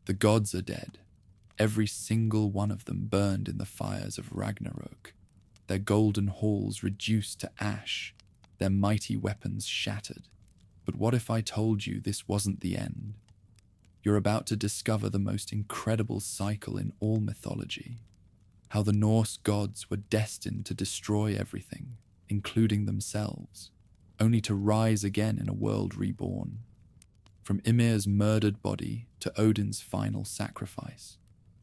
The gods are dead. Every single one of them burned in the fires of Ragnarök, their golden halls reduced to ash, their mighty weapons shattered. But what if I told you this wasn't the end? You're about to discover the most incredible cycle in all mythology, how the Norse gods were destined to destroy everything, including themselves, only to rise again in a world reborn. From Ymir's murdered body to Odin's final sacrifice,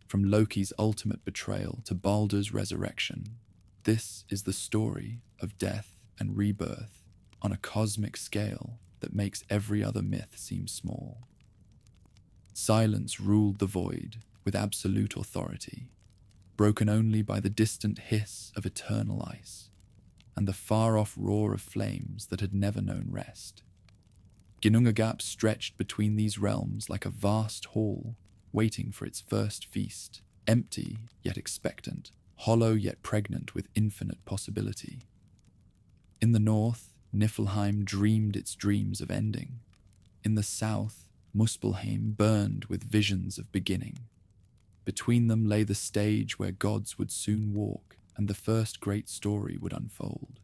from Loki's ultimate betrayal to Baldr's resurrection, this is the story of death and rebirth on a cosmic scale that makes every other myth seem small. Silence ruled the void with absolute authority, broken only by the distant hiss of eternal ice and the far-off roar of flames that had never known rest. Ginnungagap stretched between these realms like a vast hall waiting for its first feast, empty yet expectant, hollow yet pregnant with infinite possibility. In the north, Niflheim dreamed its dreams of ending. In the south, Muspelheim burned with visions of beginning. Between them lay the stage where gods would soon walk and the first great story would unfold.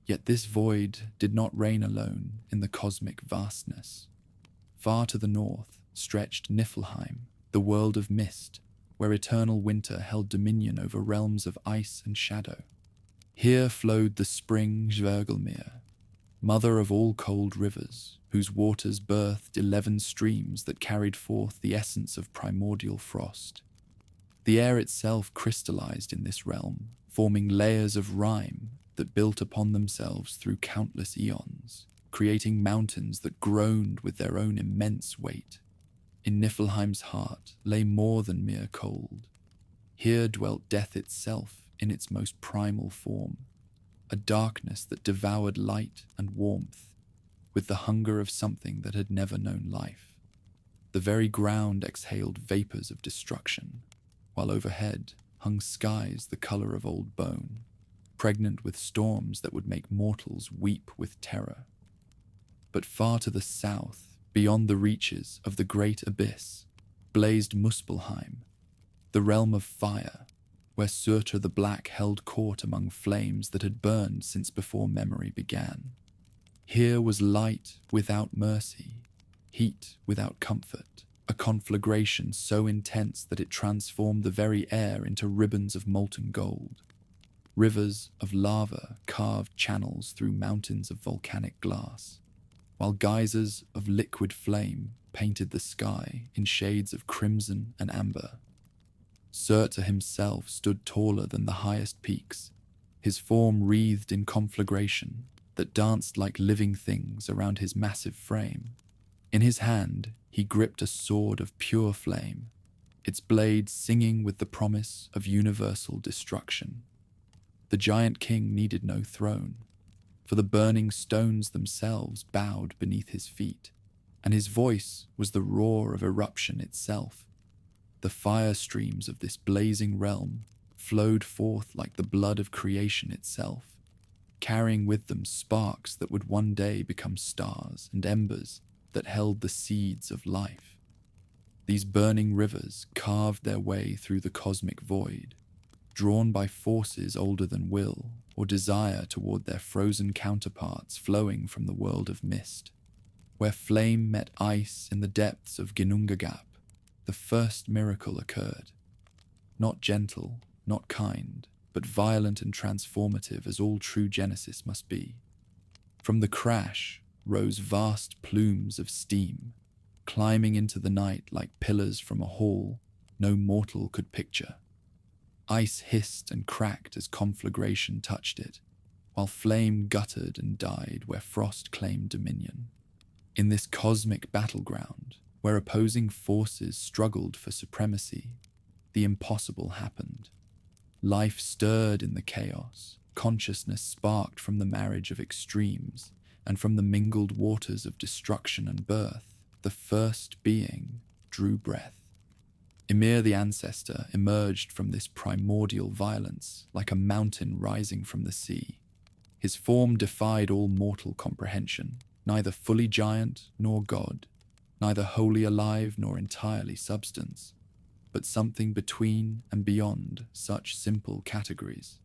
Yet this void did not reign alone in the cosmic vastness. Far to the north stretched Niflheim, the world of mist, where eternal winter held dominion over realms of ice and shadow. Here flowed the spring Hvergelmir, mother of all cold rivers, whose waters birthed 11 streams that carried forth the essence of primordial frost. The air itself crystallized in this realm, forming layers of rime that built upon themselves through countless eons, creating mountains that groaned with their own immense weight. In Niflheim's heart lay more than mere cold. Here dwelt death itself in its most primal form, a darkness that devoured light and warmth, with the hunger of something that had never known life. The very ground exhaled vapors of destruction, while overhead hung skies the color of old bone, pregnant with storms that would make mortals weep with terror. But far to the south, beyond the reaches of the great abyss, blazed Muspelheim, the realm of fire, where Surtur the Black held court among flames that had burned since before memory began. Here was light without mercy, heat without comfort, a conflagration so intense that it transformed the very air into ribbons of molten gold. Rivers of lava carved channels through mountains of volcanic glass, while geysers of liquid flame painted the sky in shades of crimson and amber. Surtur himself stood taller than the highest peaks, his form wreathed in conflagration that danced like living things around his massive frame. In his hand, he gripped a sword of pure flame, its blade singing with the promise of universal destruction. The giant king needed no throne, for the burning stones themselves bowed beneath his feet, and his voice was the roar of eruption itself. The fire streams of this blazing realm flowed forth like the blood of creation itself, carrying with them sparks that would one day become stars and embers that held the seeds of life. These burning rivers carved their way through the cosmic void, drawn by forces older than will or desire toward their frozen counterparts flowing from the world of mist. Where flame met ice in the depths of Ginnungagap, the first miracle occurred. Not gentle, not kind, but violent and transformative as all true Genesis must be. From the crash rose vast plumes of steam, climbing into the night like pillars from a hall no mortal could picture. Ice hissed and cracked as conflagration touched it, while flame guttered and died where frost claimed dominion. In this cosmic battleground, where opposing forces struggled for supremacy, the impossible happened. Life stirred in the chaos, consciousness sparked from the marriage of extremes, and from the mingled waters of destruction and birth, the first being drew breath. Ymir the Ancestor emerged from this primordial violence like a mountain rising from the sea. His form defied all mortal comprehension, neither fully giant nor god, neither wholly alive nor entirely substance, but something between and beyond such simple categories.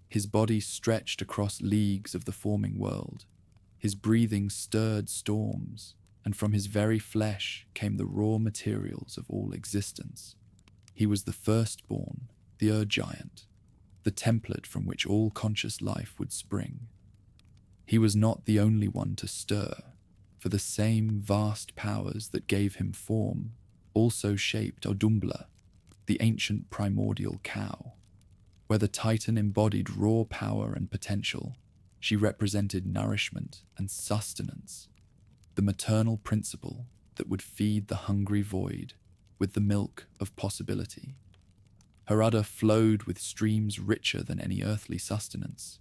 His body stretched across leagues of the forming world. His breathing stirred storms, and from his very flesh came the raw materials of all existence. He was the firstborn, the Ur-Giant, the template from which all conscious life would spring. He was not the only one to stir, for the same vast powers that gave him form also shaped Audumbla, the ancient primordial cow. Where the Titan embodied raw power and potential, she represented nourishment and sustenance, the maternal principle that would feed the hungry void with the milk of possibility. Her udder flowed with streams richer than any earthly sustenance,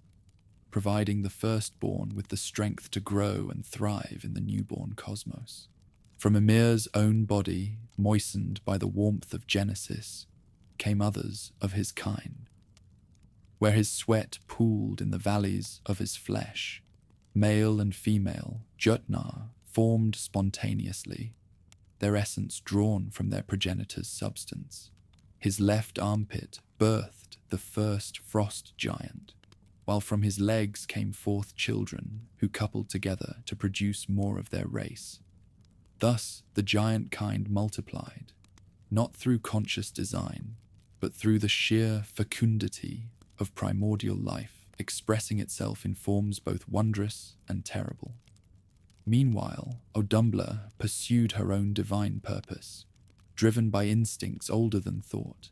providing the firstborn with the strength to grow and thrive in the newborn cosmos. From Ymir's own body, moistened by the warmth of Genesis, came others of his kind. Where his sweat pooled in the valleys of his flesh, male and female Jotnar formed spontaneously, their essence drawn from their progenitor's substance. His left armpit birthed the first frost giant, while from his legs came forth children who coupled together to produce more of their race. Thus the giant kind multiplied, not through conscious design, but through the sheer fecundity of primordial life expressing itself in forms both wondrous and terrible. Meanwhile, Audumbla pursued her own divine purpose, driven by instincts older than thought.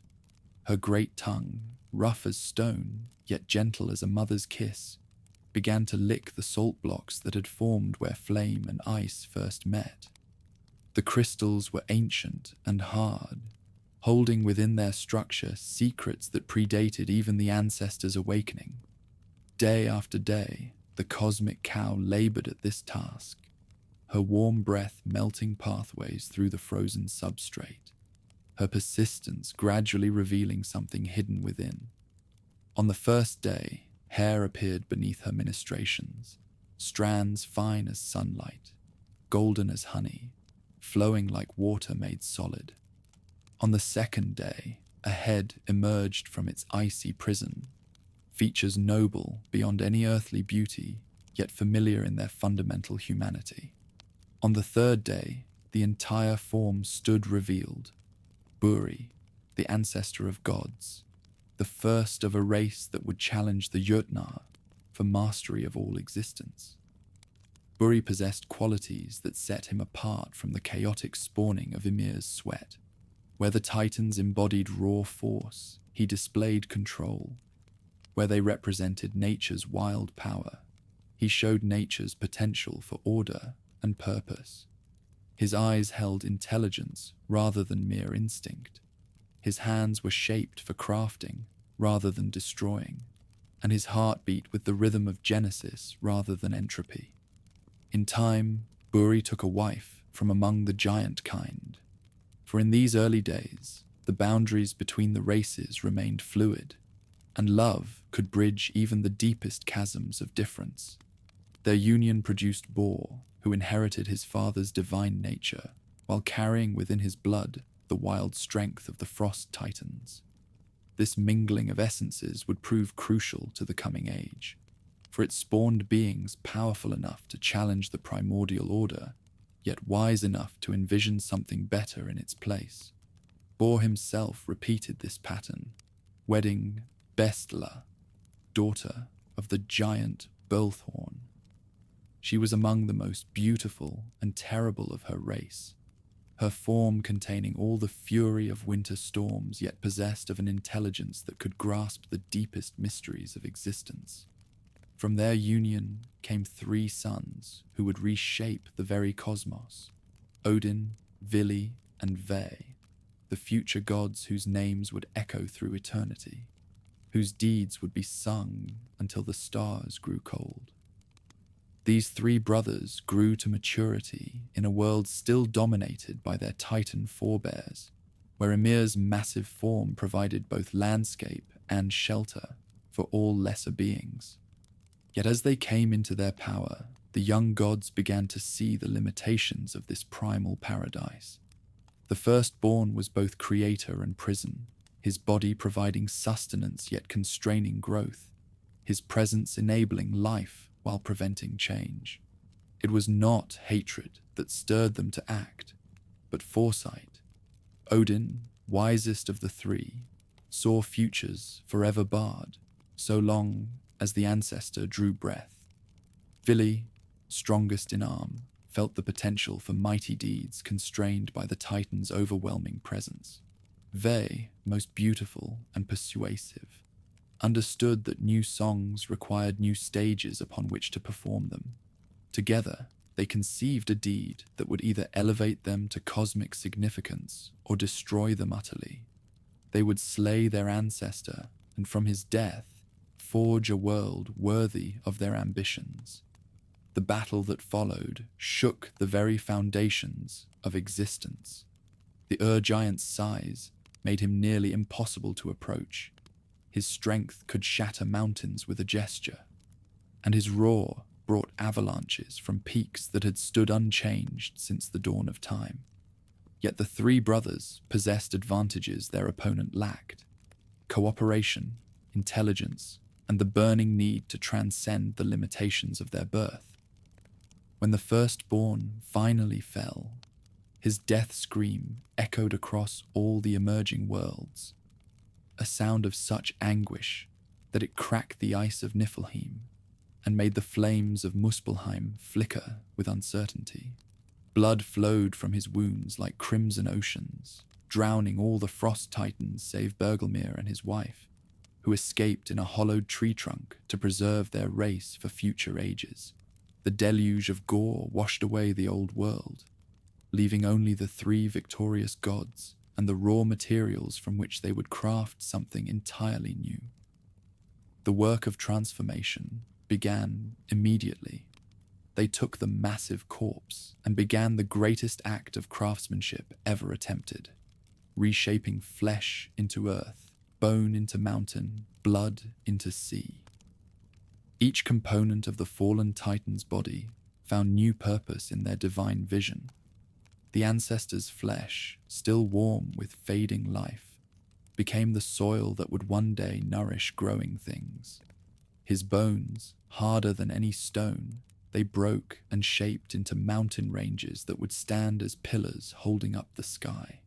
Her great tongue, rough as stone, yet gentle as a mother's kiss, began to lick the salt blocks that had formed where flame and ice first met. The crystals were ancient and hard, holding within their structure secrets that predated even the ancestors' awakening. Day after day, the cosmic cow labored at this task, her warm breath melting pathways through the frozen substrate, her persistence gradually revealing something hidden within. On the first day, hair appeared beneath her ministrations, strands fine as sunlight, golden as honey, flowing like water made solid. On the second day, a head emerged from its icy prison, features noble beyond any earthly beauty, yet familiar in their fundamental humanity. On the third day, the entire form stood revealed. Buri, the ancestor of gods, the first of a race that would challenge the Jotnar for mastery of all existence. Buri possessed qualities that set him apart from the chaotic spawning of Ymir's sweat. Where the Titans embodied raw force, he displayed control. Where they represented nature's wild power, he showed nature's potential for order and purpose. His eyes held intelligence rather than mere instinct. His hands were shaped for crafting rather than destroying, and his heart beat with the rhythm of Genesis rather than entropy. In time, Buri took a wife from among the giant kind, for in these early days, the boundaries between the races remained fluid, and love could bridge even the deepest chasms of difference. Their union produced Bor, who inherited his father's divine nature, while carrying within his blood the wild strength of the Frost Titans. This mingling of essences would prove crucial to the coming age, for it spawned beings powerful enough to challenge the primordial order, yet wise enough to envision something better in its place. Bor himself repeated this pattern, wedding Bestla, daughter of the giant Bolthorn. She was among the most beautiful and terrible of her race, her form containing all the fury of winter storms, yet possessed of an intelligence that could grasp the deepest mysteries of existence. From their union came 3 sons who would reshape the very cosmos: Odin, Vili, and Ve, the future gods whose names would echo through eternity, whose deeds would be sung until the stars grew cold. These 3 brothers grew to maturity in a world still dominated by their Titan forebears, where Ymir's massive form provided both landscape and shelter for all lesser beings. Yet as they came into their power, the young gods began to see the limitations of this primal paradise. The firstborn was both creator and prison, his body providing sustenance yet constraining growth, his presence enabling life while preventing change. It was not hatred that stirred them to act, but foresight. Odin, wisest of the three, saw futures forever barred, so long as the ancestor drew breath. Vili, strongest in arm, felt the potential for mighty deeds constrained by the Titan's overwhelming presence. Ve, most beautiful and persuasive, understood that new songs required new stages upon which to perform them. Together, they conceived a deed that would either elevate them to cosmic significance or destroy them utterly. They would slay their ancestor, and from his death, forge a world worthy of their ambitions. The battle that followed shook the very foundations of existence. The giant's size made him nearly impossible to approach. His strength could shatter mountains with a gesture, and his roar brought avalanches from peaks that had stood unchanged since the dawn of time. Yet the three brothers possessed advantages their opponent lacked: cooperation, intelligence, and the burning need to transcend the limitations of their birth. When the firstborn finally fell, his death scream echoed across all the emerging worlds, a sound of such anguish that it cracked the ice of Niflheim and made the flames of Muspelheim flicker with uncertainty. Blood flowed from his wounds like crimson oceans, drowning all the frost titans save Bergelmir and his wife, who escaped in a hollowed tree trunk to preserve their race for future ages. The deluge of gore washed away the old world, leaving only the three victorious gods and the raw materials from which they would craft something entirely new. The work of transformation began immediately. They took the massive corpse and began the greatest act of craftsmanship ever attempted, reshaping flesh into earth, bone into mountain, blood into sea. Each component of the fallen Titan's body found new purpose in their divine vision. The ancestor's flesh, still warm with fading life, became the soil that would one day nourish growing things. His bones, harder than any stone, they broke and shaped into mountain ranges that would stand as pillars holding up the sky.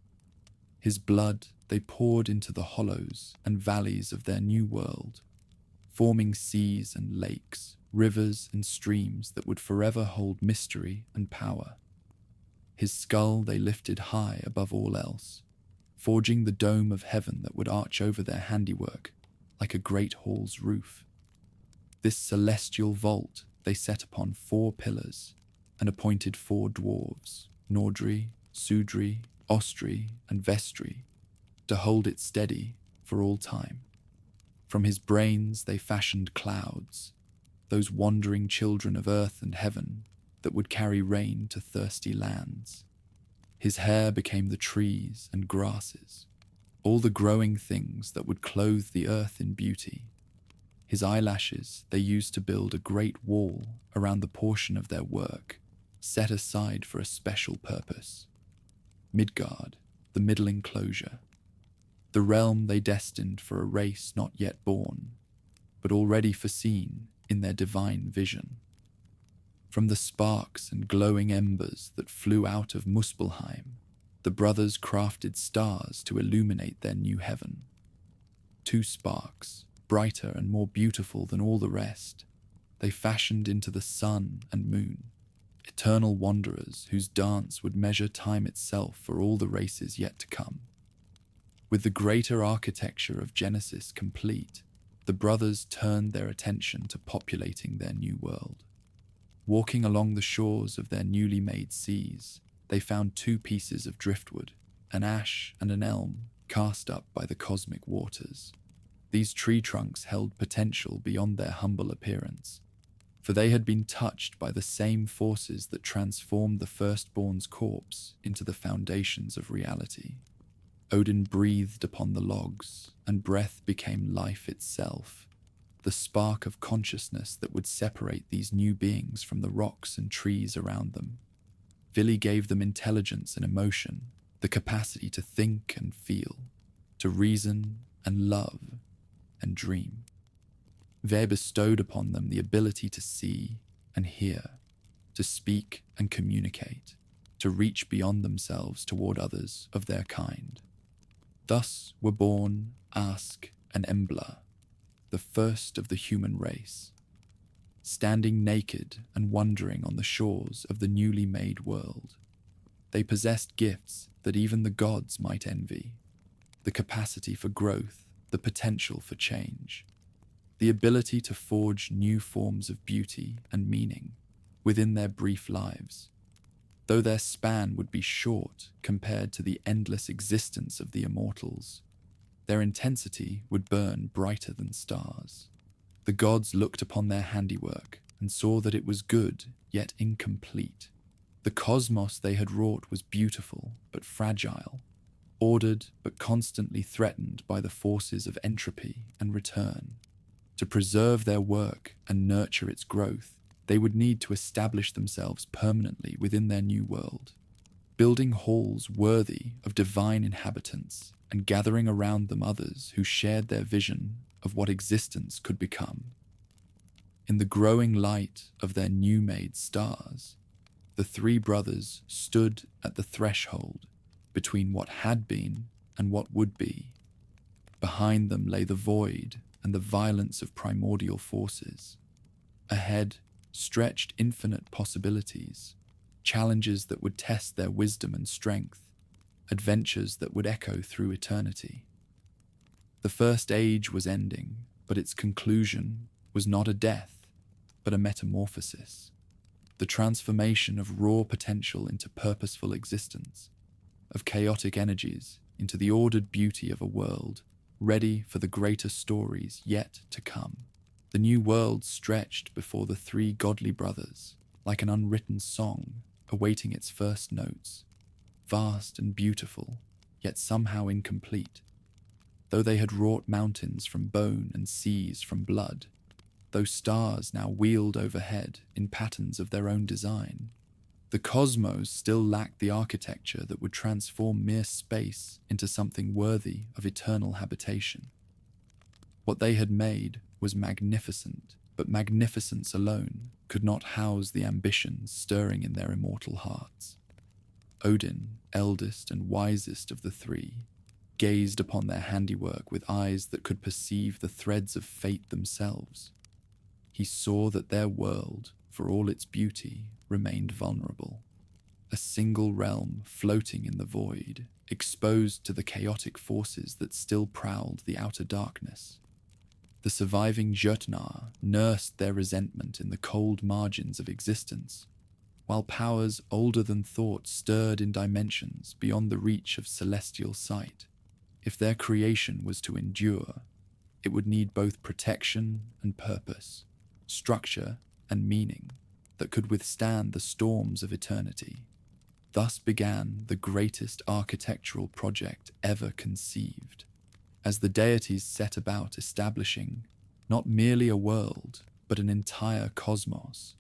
His blood they poured into the hollows and valleys of their new world, forming seas and lakes, rivers and streams that would forever hold mystery and power. His skull they lifted high above all else, forging the dome of heaven that would arch over their handiwork like a great hall's roof. This celestial vault they set upon 4 pillars and appointed 4 dwarves, Nordri, Sudri, Ostri, and Vestri, to hold it steady for all time. From his brains they fashioned clouds, those wandering children of earth and heaven that would carry rain to thirsty lands. His hair became the trees and grasses, all the growing things that would clothe the earth in beauty. His eyelashes they used to build a great wall around the portion of their work set aside for a special purpose: Midgard, the middle enclosure, the realm they destined for a race not yet born, but already foreseen in their divine vision. From the sparks and glowing embers that flew out of Muspelheim, the brothers crafted stars to illuminate their new heaven. 2 sparks, brighter and more beautiful than all the rest, they fashioned into the sun and moon, eternal wanderers whose dance would measure time itself for all the races yet to come. With the greater architecture of Genesis complete, the brothers turned their attention to populating their new world. Walking along the shores of their newly made seas, they found 2 pieces of driftwood, an ash and an elm, cast up by the cosmic waters. These tree trunks held potential beyond their humble appearance, for they had been touched by the same forces that transformed the firstborn's corpse into the foundations of reality. Odin breathed upon the logs, and breath became life itself. the spark of consciousness that would separate these new beings from the rocks and trees around them. Vili gave them intelligence and emotion, the capacity to think and feel, to reason and love and dream. Ve bestowed upon them the ability to see and hear, to speak and communicate, to reach beyond themselves toward others of their kind. Thus were born Ask and Embla, the first of the human race, standing naked and wandering on the shores of the newly made world. They possessed gifts that even the gods might envy: the capacity for growth, the potential for change, the ability to forge new forms of beauty and meaning within their brief lives. Though their span would be short compared to the endless existence of the immortals, their intensity would burn brighter than stars. The gods looked upon their handiwork and saw that it was good, yet incomplete. The cosmos they had wrought was beautiful, but fragile, ordered, but constantly threatened by the forces of entropy and return. To preserve their work and nurture its growth, they would need to establish themselves permanently within their new world, building halls worthy of divine inhabitants and gathering around them others who shared their vision of what existence could become. In the growing light of their new-made stars, the three brothers stood at the threshold between what had been and what would be. Behind them lay the void and the violence of primordial forces. Ahead stretched infinite possibilities, challenges that would test their wisdom and strength, adventures that would echo through eternity. The first age was ending, but its conclusion was not a death, but a metamorphosis, the transformation of raw potential into purposeful existence, of chaotic energies into the ordered beauty of a world ready for the greater stories yet to come. The new world stretched before the three godly brothers, like an unwritten song awaiting its first notes, vast and beautiful, yet somehow incomplete. Though they had wrought mountains from bone and seas from blood, those stars now wheeled overhead in patterns of their own design, the cosmos still lacked the architecture that would transform mere space into something worthy of eternal habitation. What they had made was magnificent, but magnificence alone could not house the ambitions stirring in their immortal hearts. Odin, eldest and wisest of the three, gazed upon their handiwork with eyes that could perceive the threads of fate themselves. He saw that their world, for all its beauty, remained vulnerable, a single realm floating in the void, exposed to the chaotic forces that still prowled the outer darkness. The surviving Jötnar nursed their resentment in the cold margins of existence, while powers older than thought stirred in dimensions beyond the reach of celestial sight. If their creation was to endure, it would need both protection and purpose, structure and meaning that could withstand the storms of eternity. Thus began the greatest architectural project ever conceived, as the deities set about establishing not merely a world, but an entire cosmos,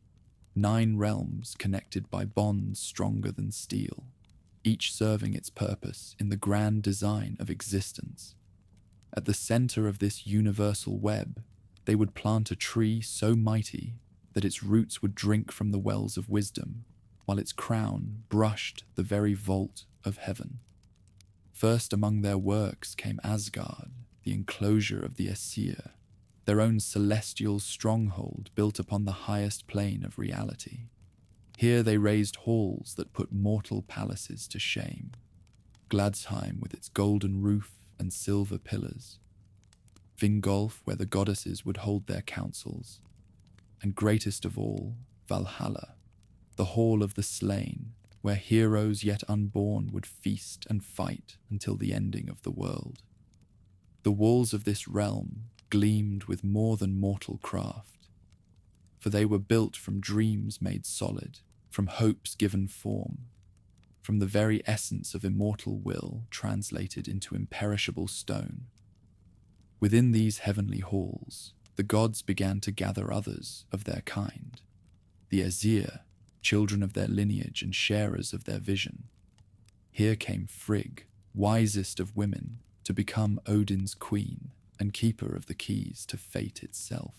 9 realms connected by bonds stronger than steel, each serving its purpose in the grand design of existence. At the center of this universal web, they would plant a tree so mighty that its roots would drink from the wells of wisdom, while its crown brushed the very vault of heaven. First among their works came Asgard, the enclosure of the Æsir, their own celestial stronghold built upon the highest plane of reality. Here they raised halls that put mortal palaces to shame, Gladsheim with its golden roof and silver pillars, Vingolf where the goddesses would hold their councils, and greatest of all, Valhalla, the hall of the slain, where heroes yet unborn would feast and fight until the ending of the world. The walls of this realm gleamed with more than mortal craft, for they were built from dreams made solid, from hopes given form, from the very essence of immortal will translated into imperishable stone. Within these heavenly halls, the gods began to gather others of their kind, the Æsir, children of their lineage and sharers of their vision. Here came Frigg, wisest of women, to become Odin's queen and keeper of the keys to fate itself.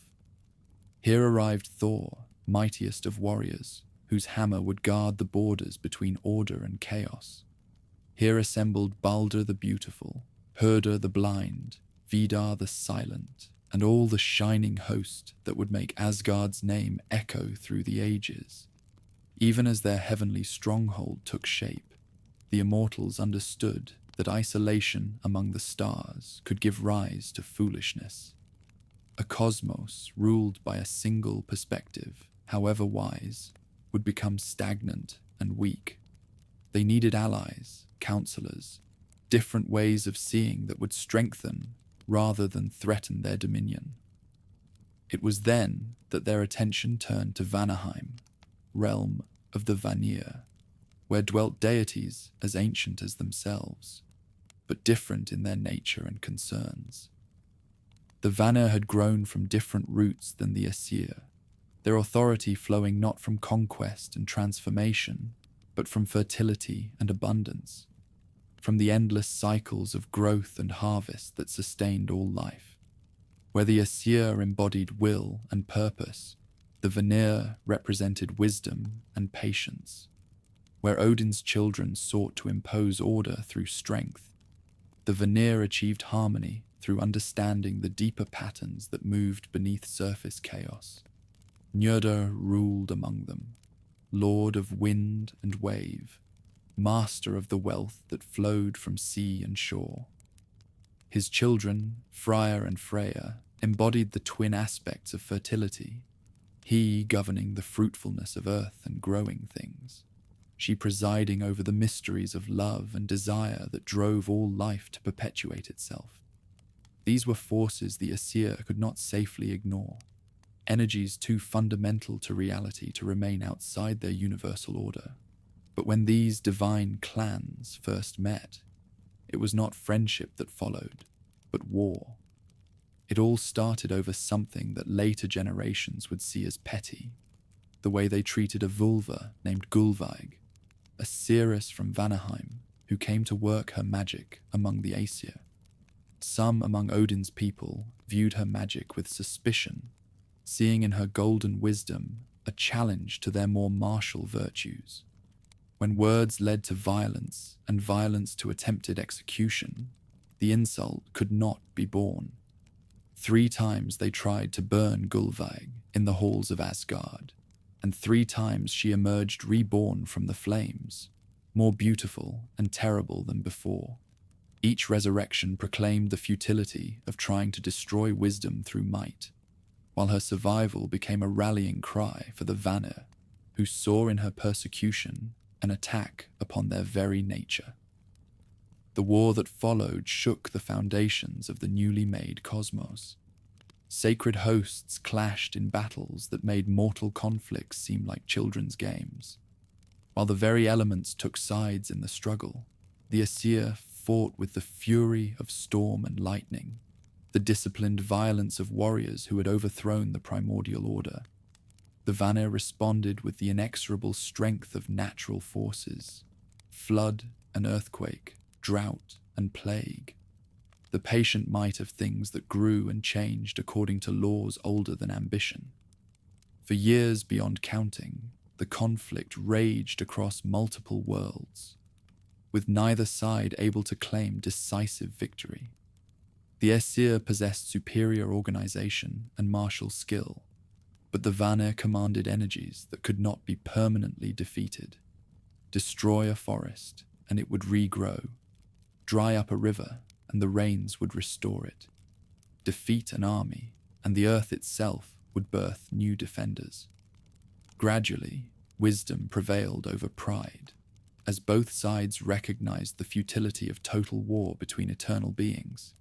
Here arrived Thor, mightiest of warriors, whose hammer would guard the borders between order and chaos. Here assembled Baldr the beautiful, Herder the blind, Vidar the silent, and all the shining host that would make Asgard's name echo through the ages. Even as their heavenly stronghold took shape, the immortals understood that isolation among the stars could give rise to foolishness. A cosmos ruled by a single perspective, however wise, would become stagnant and weak. They needed allies, counselors, different ways of seeing that would strengthen rather than threaten their dominion. It was then that their attention turned to Vanaheim, realm of the Vanir, where dwelt deities as ancient as themselves, but different in their nature and concerns. The Vanir had grown from different roots than the Æsir, their authority flowing not from conquest and transformation, but from fertility and abundance, from the endless cycles of growth and harvest that sustained all life. Where the Æsir embodied will and purpose, the Vanir represented wisdom and patience. Where Odin's children sought to impose order through strength, the Vanir achieved harmony through understanding the deeper patterns that moved beneath surface chaos. Njörður ruled among them, lord of wind and wave, master of the wealth that flowed from sea and shore. His children, Freyr and Freyja, embodied the twin aspects of fertility, he governing the fruitfulness of earth and growing things, she presiding over the mysteries of love and desire that drove all life to perpetuate itself. These were forces the Æsir could not safely ignore, energies too fundamental to reality to remain outside their universal order. But when these divine clans first met, it was not friendship that followed, but war. It all started over something that later generations would see as petty, the way they treated a vulva named Gullveig, a seeress from Vanaheim who came to work her magic among the Æsir. Some among Odin's people viewed her magic with suspicion, seeing in her golden wisdom a challenge to their more martial virtues. When words led to violence and violence to attempted execution, the insult could not be borne. 3 times they tried to burn Gullveig in the halls of Asgard, and 3 times she emerged reborn from the flames, more beautiful and terrible than before. Each resurrection proclaimed the futility of trying to destroy wisdom through might, while her survival became a rallying cry for the Vanir, who saw in her persecution an attack upon their very nature. The war that followed shook the foundations of the newly made cosmos. Sacred hosts clashed in battles that made mortal conflicts seem like children's games. While the very elements took sides in the struggle, the Æsir fought with the fury of storm and lightning, the disciplined violence of warriors who had overthrown the primordial order. The Vanir responded with the inexorable strength of natural forces, flood and earthquake, drought and plague, the patient might of things that grew and changed according to laws older than ambition. For years beyond counting, the conflict raged across multiple worlds, with neither side able to claim decisive victory. The Æsir possessed superior organization and martial skill, but the Vanir commanded energies that could not be permanently defeated. Destroy a forest, and it would regrow. Dry up a river, and the rains would restore it. Defeat an army, and the earth itself would birth new defenders. Gradually, wisdom prevailed over pride, as both sides recognized the futility of total war between eternal beings.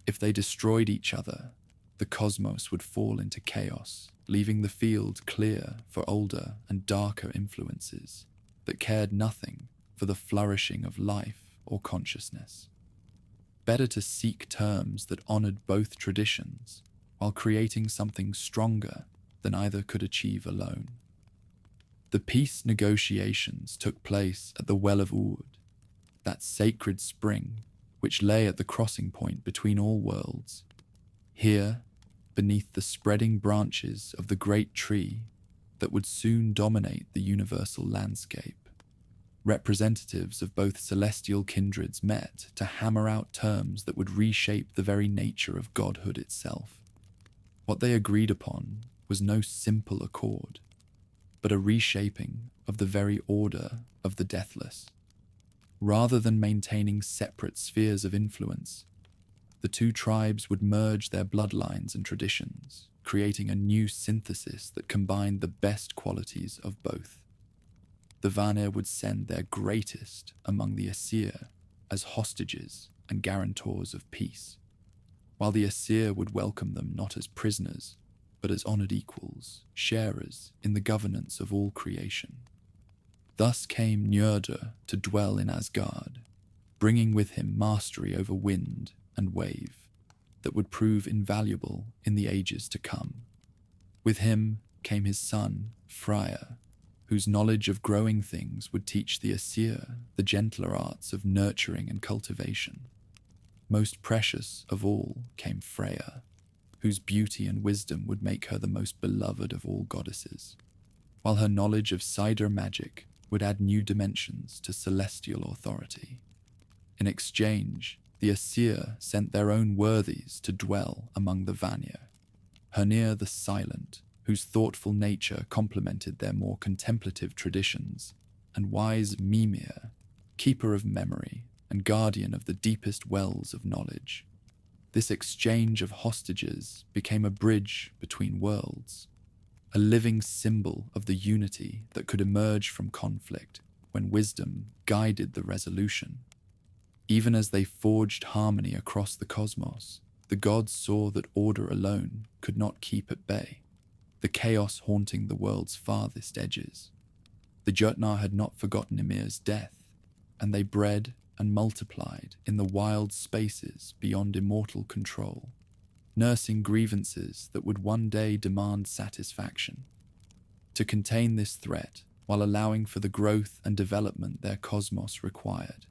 If they destroyed each other, the cosmos would fall into chaos, leaving the field clear for older and darker influences that cared nothing for the flourishing of life or consciousness. Better to seek terms that honored both traditions, while creating something stronger than either could achieve alone. The peace negotiations took place at the Well of Urd, that sacred spring which lay at the crossing point between all worlds. Here, beneath the spreading branches of the great tree that would soon dominate the universal landscape, representatives of both celestial kindreds met to hammer out terms that would reshape the very nature of godhood itself. What they agreed upon was no simple accord, but a reshaping of the very order of the deathless. Rather than maintaining separate spheres of influence, the two tribes would merge their bloodlines and traditions, creating a new synthesis that combined the best qualities of both. The Vanir would send their greatest among the Æsir as hostages and guarantors of peace, while the Æsir would welcome them not as prisoners, but as honored equals, sharers in the governance of all creation. Thus came Njörður to dwell in Asgard, bringing with him mastery over wind and wave that would prove invaluable in the ages to come. With him came his son, Freyr, whose knowledge of growing things would teach the Æsir the gentler arts of nurturing and cultivation. Most precious of all came Freyja, whose beauty and wisdom would make her the most beloved of all goddesses, while her knowledge of cider magic would add new dimensions to celestial authority. In exchange, the Æsir sent their own worthies to dwell among the Vanir, Hörnir the Silent, whose thoughtful nature complemented their more contemplative traditions, and wise Mimir, keeper of memory and guardian of the deepest wells of knowledge. This exchange of hostages became a bridge between worlds, a living symbol of the unity that could emerge from conflict when wisdom guided the resolution. Even as they forged harmony across the cosmos, the gods saw that order alone could not keep at bay the chaos haunting the world's farthest edges. The Jötnar had not forgotten Ymir's death, and they bred and multiplied in the wild spaces beyond immortal control, nursing grievances that would one day demand satisfaction. To contain this threat, while allowing for the growth and development their cosmos required,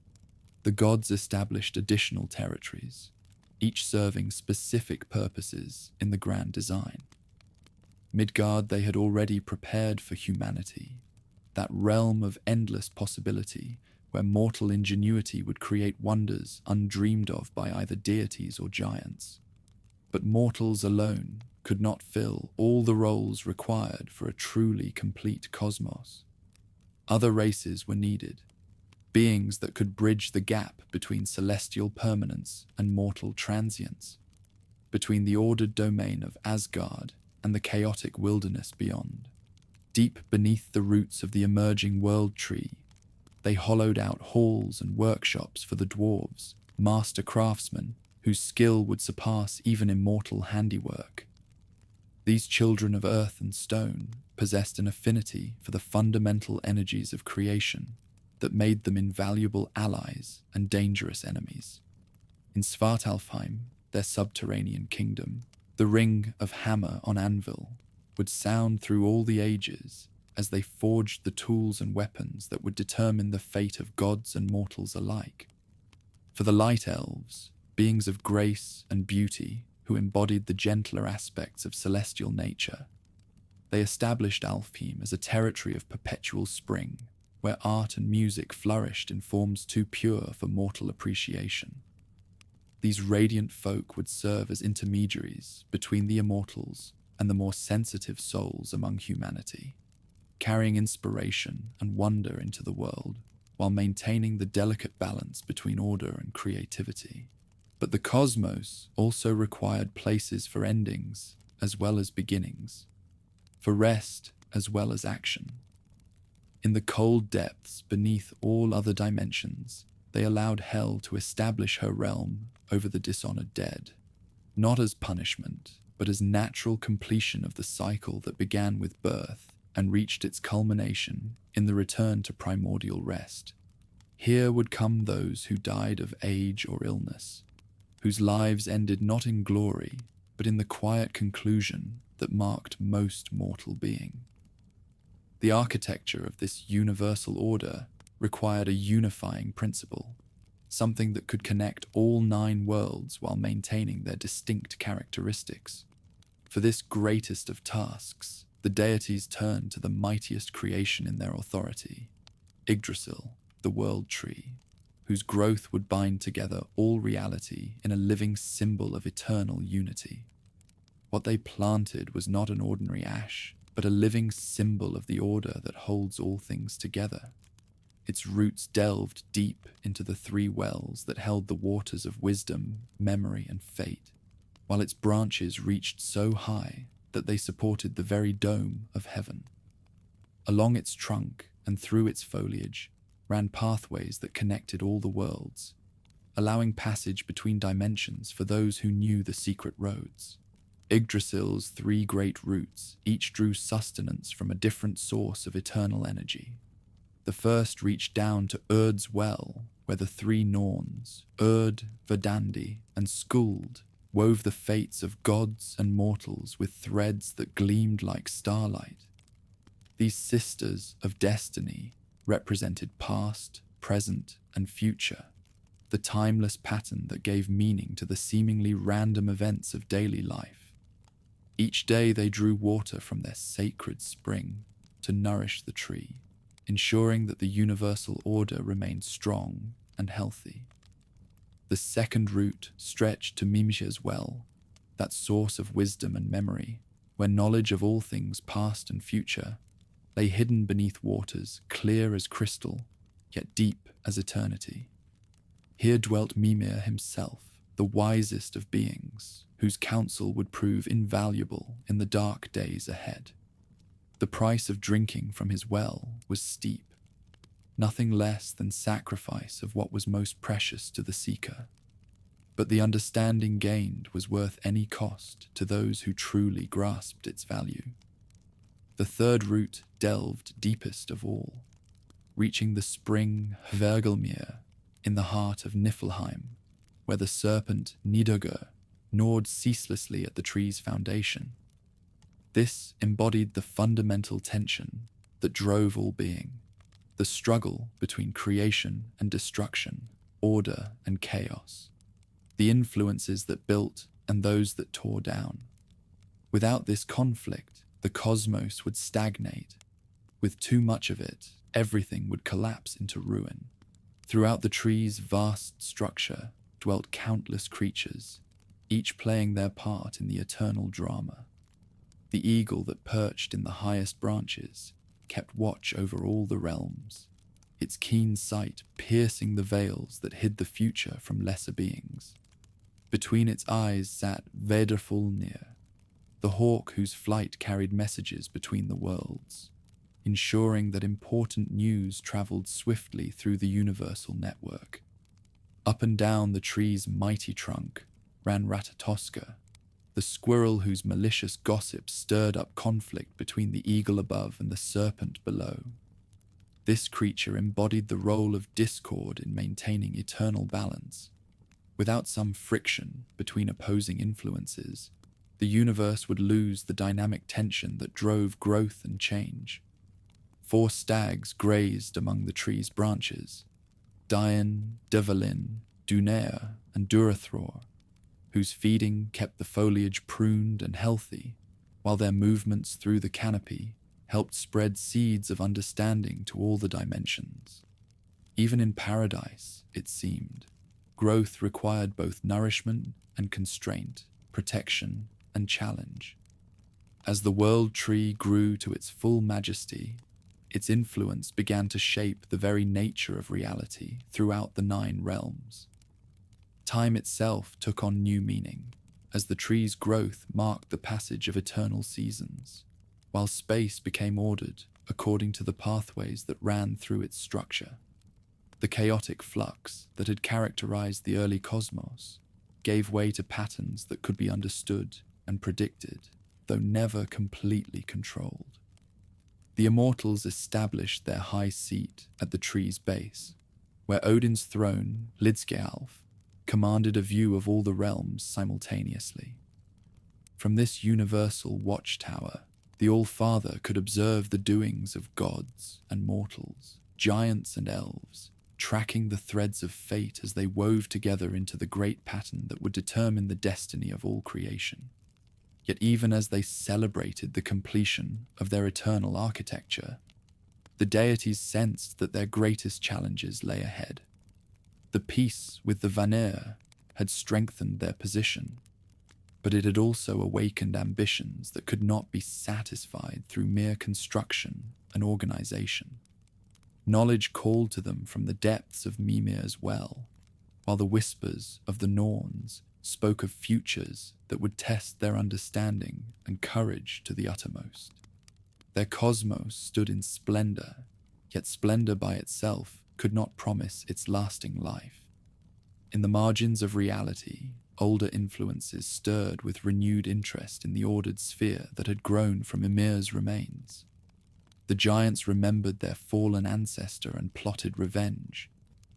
the gods established additional territories, each serving specific purposes in the grand design. Midgard they had already prepared for humanity, that realm of endless possibility where mortal ingenuity would create wonders undreamed of by either deities or giants. But mortals alone could not fill all the roles required for a truly complete cosmos. Other races were needed, beings that could bridge the gap between celestial permanence and mortal transience, between the ordered domain of Asgard and the chaotic wilderness beyond. Deep beneath the roots of the emerging world tree, they hollowed out halls and workshops for the dwarves, master craftsmen whose skill would surpass even immortal handiwork. These children of earth and stone possessed an affinity for the fundamental energies of creation that made them invaluable allies and dangerous enemies. In Svartalfheim, their subterranean kingdom, the ring of hammer on anvil would sound through all the ages as they forged the tools and weapons that would determine the fate of gods and mortals alike. For the light elves, beings of grace and beauty who embodied the gentler aspects of celestial nature, they established Alfheim as a territory of perpetual spring, where art and music flourished in forms too pure for mortal appreciation. These radiant folk would serve as intermediaries between the immortals and the more sensitive souls among humanity, carrying inspiration and wonder into the world while maintaining the delicate balance between order and creativity. But the cosmos also required places for endings as well as beginnings, for rest as well as action. In the cold depths beneath all other dimensions, they allowed Hel to establish her realm over the dishonored dead, not as punishment, but as natural completion of the cycle that began with birth and reached its culmination in the return to primordial rest. Here would come those who died of age or illness, whose lives ended not in glory, but in the quiet conclusion that marked most mortal being. The architecture of this universal order required a unifying principle, something that could connect all 9 worlds while maintaining their distinct characteristics. For this greatest of tasks, the deities turned to the mightiest creation in their authority, Yggdrasil, the World Tree, whose growth would bind together all reality in a living symbol of eternal unity. What they planted was not an ordinary ash, but a living symbol of the order that holds all things together. Its roots delved deep into the 3 wells that held the waters of wisdom, memory, and fate, while its branches reached so high that they supported the very dome of heaven. Along its trunk and through its foliage ran pathways that connected all the worlds, allowing passage between dimensions for those who knew the secret roads. Yggdrasil's 3 great roots each drew sustenance from a different source of eternal energy. The first reached down to Urd's well, where the 3 Norns, Urd, Verdandi, and Skuld, wove the fates of gods and mortals with threads that gleamed like starlight. These sisters of destiny represented past, present, and future, the timeless pattern that gave meaning to the seemingly random events of daily life. Each day they drew water from their sacred spring to nourish the tree, ensuring that the universal order remained strong and healthy. The second root stretched to Mimsha's well, that source of wisdom and memory, where knowledge of all things past and future lay hidden beneath waters clear as crystal, yet deep as eternity. Here dwelt Mimir himself, the wisest of beings, whose counsel would prove invaluable in the dark days ahead. The price of drinking from his well was steep, nothing less than sacrifice of what was most precious to the seeker. But the understanding gained was worth any cost to those who truly grasped its value. The third route delved deepest of all, reaching the spring Hvergelmir in the heart of Niflheim, where the serpent Nidogr gnawed ceaselessly at the tree's foundation. This embodied the fundamental tension that drove all being, the struggle between creation and destruction, order and chaos, the influences that built and those that tore down. Without this conflict, the cosmos would stagnate. With too much of it, everything would collapse into ruin. Throughout the tree's vast structure dwelt countless creatures, each playing their part in the eternal drama. The eagle that perched in the highest branches kept watch over all the realms, its keen sight piercing the veils that hid the future from lesser beings. Between its eyes sat Vedrfolnir, the hawk whose flight carried messages between the worlds, ensuring that important news traveled swiftly through the universal network. Up and down the tree's mighty trunk ran Ratatoska, the squirrel whose malicious gossip stirred up conflict between the eagle above and the serpent below. This creature embodied the role of discord in maintaining eternal balance. Without some friction between opposing influences, the universe would lose the dynamic tension that drove growth and change. 4 stags grazed among the tree's branches, Dian, Devalin, Dunea, and Durathror, whose feeding kept the foliage pruned and healthy, while their movements through the canopy helped spread seeds of understanding to all the dimensions. Even in paradise, it seemed, growth required both nourishment and constraint, protection and challenge. As the world tree grew to its full majesty, its influence began to shape the very nature of reality throughout the 9 realms. Time itself took on new meaning, as the tree's growth marked the passage of eternal seasons, while space became ordered according to the pathways that ran through its structure. The chaotic flux that had characterized the early cosmos gave way to patterns that could be understood and predicted, though never completely controlled. The immortals established their high seat at the tree's base, where Odin's throne, Lidskjalf, commanded a view of all the realms simultaneously. From this universal watchtower, the All-Father could observe the doings of gods and mortals, giants and elves, tracking the threads of fate as they wove together into the great pattern that would determine the destiny of all creation. Yet even as they celebrated the completion of their eternal architecture, the deities sensed that their greatest challenges lay ahead. The peace with the Vanir had strengthened their position, but it had also awakened ambitions that could not be satisfied through mere construction and organization. Knowledge called to them from the depths of Mimir's well, while the whispers of the Norns spoke of futures that would test their understanding and courage to the uttermost. Their cosmos stood in splendor, yet splendor by itself could not promise its lasting life. In the margins of reality, older influences stirred with renewed interest in the ordered sphere that had grown from Ymir's remains. The giants remembered their fallen ancestor and plotted revenge,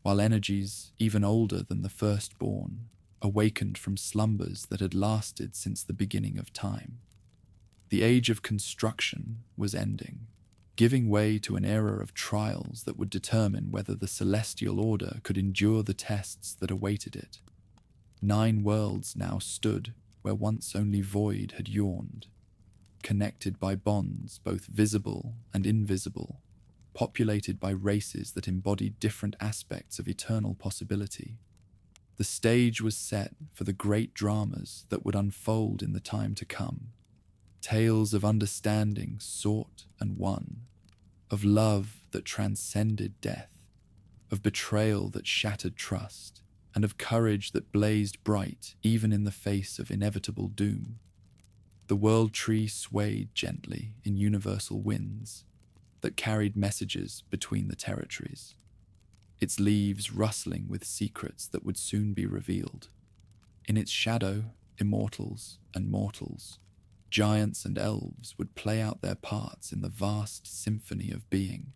while energies even older than the firstborn awakened from slumbers that had lasted since the beginning of time. The age of construction was ending, giving way to an era of trials that would determine whether the celestial order could endure the tests that awaited it. 9 worlds now stood where once only void had yawned, connected by bonds both visible and invisible, populated by races that embodied different aspects of eternal possibility. The stage was set for the great dramas that would unfold in the time to come. Tales of understanding sought and won, of love that transcended death, of betrayal that shattered trust, and of courage that blazed bright even in the face of inevitable doom. The world tree swayed gently in universal winds that carried messages between the territories, its leaves rustling with secrets that would soon be revealed. In its shadow, immortals and mortals, giants and elves would play out their parts in the vast symphony of being,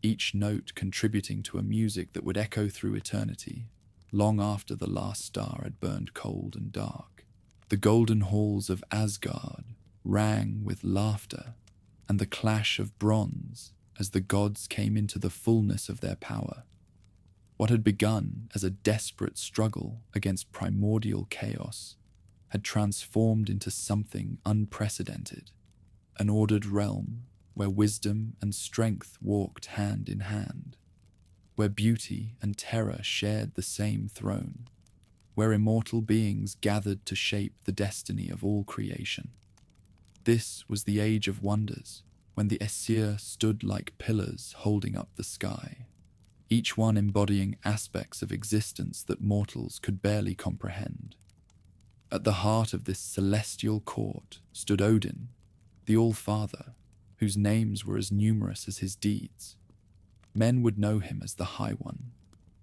each note contributing to a music that would echo through eternity, long after the last star had burned cold and dark. The golden halls of Asgard rang with laughter and the clash of bronze as the gods came into the fullness of their power. What had begun as a desperate struggle against primordial chaos had transformed into something unprecedented, an ordered realm where wisdom and strength walked hand in hand, where beauty and terror shared the same throne, where immortal beings gathered to shape the destiny of all creation. This was the age of wonders, when the Æsir stood like pillars holding up the sky, each one embodying aspects of existence that mortals could barely comprehend. At the heart of this celestial court stood Odin, the All-Father, whose names were as numerous as his deeds. Men would know him as the High One,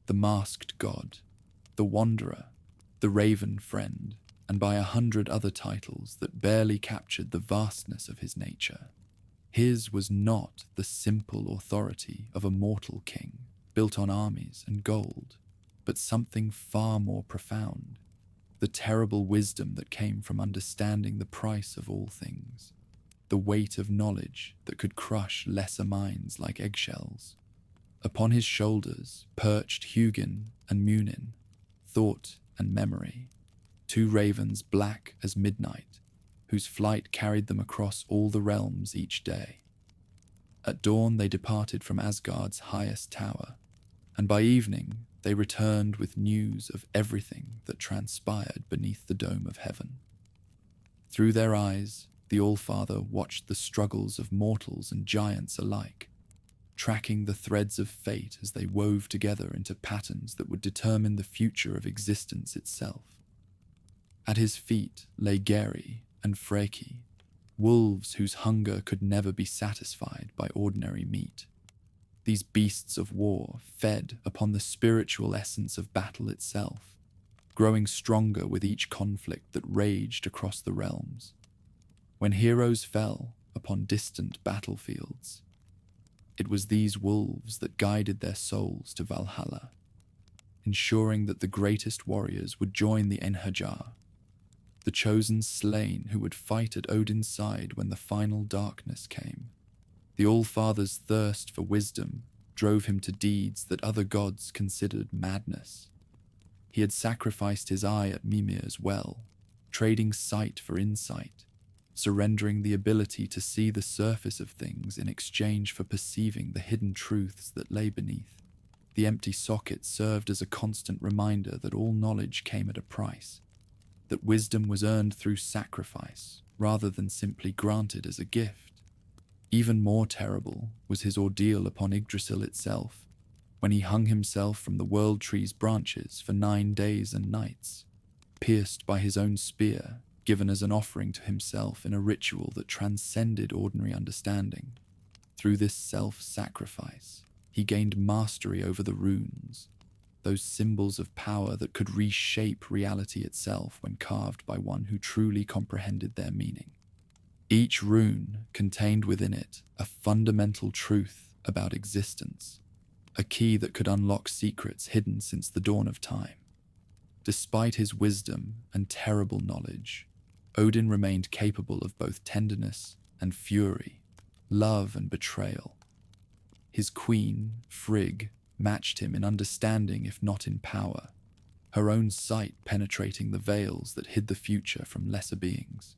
the Masked God, the Wanderer, the Raven Friend, and by 100 other titles that barely captured the vastness of his nature. His was not the simple authority of a mortal king, built on armies and gold, but something far more profound, the terrible wisdom that came from understanding the price of all things, the weight of knowledge that could crush lesser minds like eggshells. Upon his shoulders perched Hugin and Munin, thought and memory, 2 ravens black as midnight, whose flight carried them across all the realms each day. At dawn they departed from Asgard's highest tower, and by evening they returned with news of everything that transpired beneath the dome of heaven. Through their eyes, the All-Father watched the struggles of mortals and giants alike, tracking the threads of fate as they wove together into patterns that would determine the future of existence itself. At his feet lay Geri and Freki, wolves whose hunger could never be satisfied by ordinary meat. These beasts of war fed upon the spiritual essence of battle itself, growing stronger with each conflict that raged across the realms. When heroes fell upon distant battlefields, it was these wolves that guided their souls to Valhalla, ensuring that the greatest warriors would join the Einherjar, the chosen slain who would fight at Odin's side when the final darkness came. The All-Father's thirst for wisdom drove him to deeds that other gods considered madness. He had sacrificed his eye at Mimir's well, trading sight for insight, surrendering the ability to see the surface of things in exchange for perceiving the hidden truths that lay beneath. The empty socket served as a constant reminder that all knowledge came at a price, that wisdom was earned through sacrifice rather than simply granted as a gift. Even more terrible was his ordeal upon Yggdrasil itself, when he hung himself from the world tree's branches for 9 days and nights, pierced by his own spear, given as an offering to himself in a ritual that transcended ordinary understanding. Through this self-sacrifice, he gained mastery over the runes, those symbols of power that could reshape reality itself when carved by one who truly comprehended their meaning. Each rune contained within it a fundamental truth about existence, a key that could unlock secrets hidden since the dawn of time. Despite his wisdom and terrible knowledge, Odin remained capable of both tenderness and fury, love and betrayal. His queen, Frigg, matched him in understanding if not in power, her own sight penetrating the veils that hid the future from lesser beings.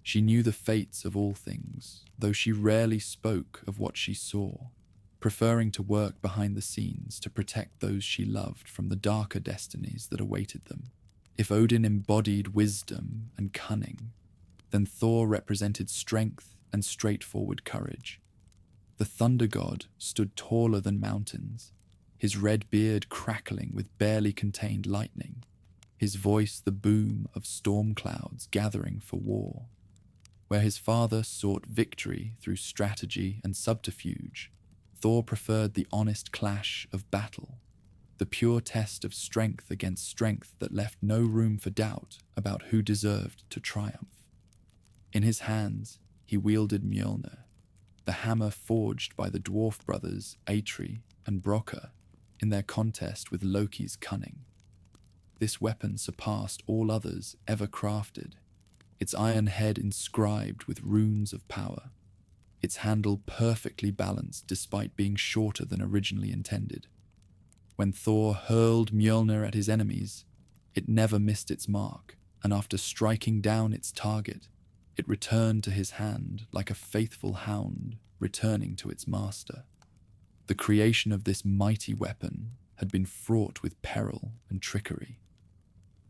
She knew the fates of all things, though she rarely spoke of what she saw, preferring to work behind the scenes to protect those she loved from the darker destinies that awaited them. If Odin embodied wisdom and cunning, then Thor represented strength and straightforward courage. The thunder god stood taller than mountains, his red beard crackling with barely contained lightning, his voice the boom of storm clouds gathering for war. Where his father sought victory through strategy and subterfuge, Thor preferred the honest clash of battle, the pure test of strength against strength that left no room for doubt about who deserved to triumph. In his hands, he wielded Mjolnir, the hammer forged by the dwarf brothers Eitri and Brokkr in their contest with Loki's cunning. This weapon surpassed all others ever crafted, its iron head inscribed with runes of power, its handle perfectly balanced despite being shorter than originally intended. When Thor hurled Mjolnir at his enemies, it never missed its mark, and after striking down its target, it returned to his hand like a faithful hound returning to its master. The creation of this mighty weapon had been fraught with peril and trickery.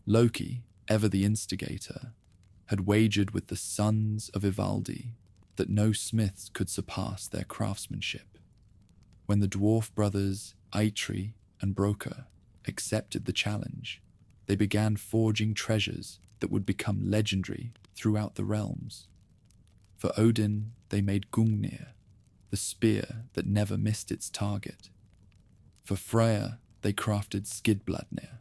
Loki, ever the instigator, had wagered with the sons of Ivaldi that no smiths could surpass their craftsmanship. When the dwarf brothers Eitri and Brokkr accepted the challenge, they began forging treasures that would become legendary throughout the realms. For Odin, they made Gungnir, the spear that never missed its target. For Freyr, they crafted Skidbladnir,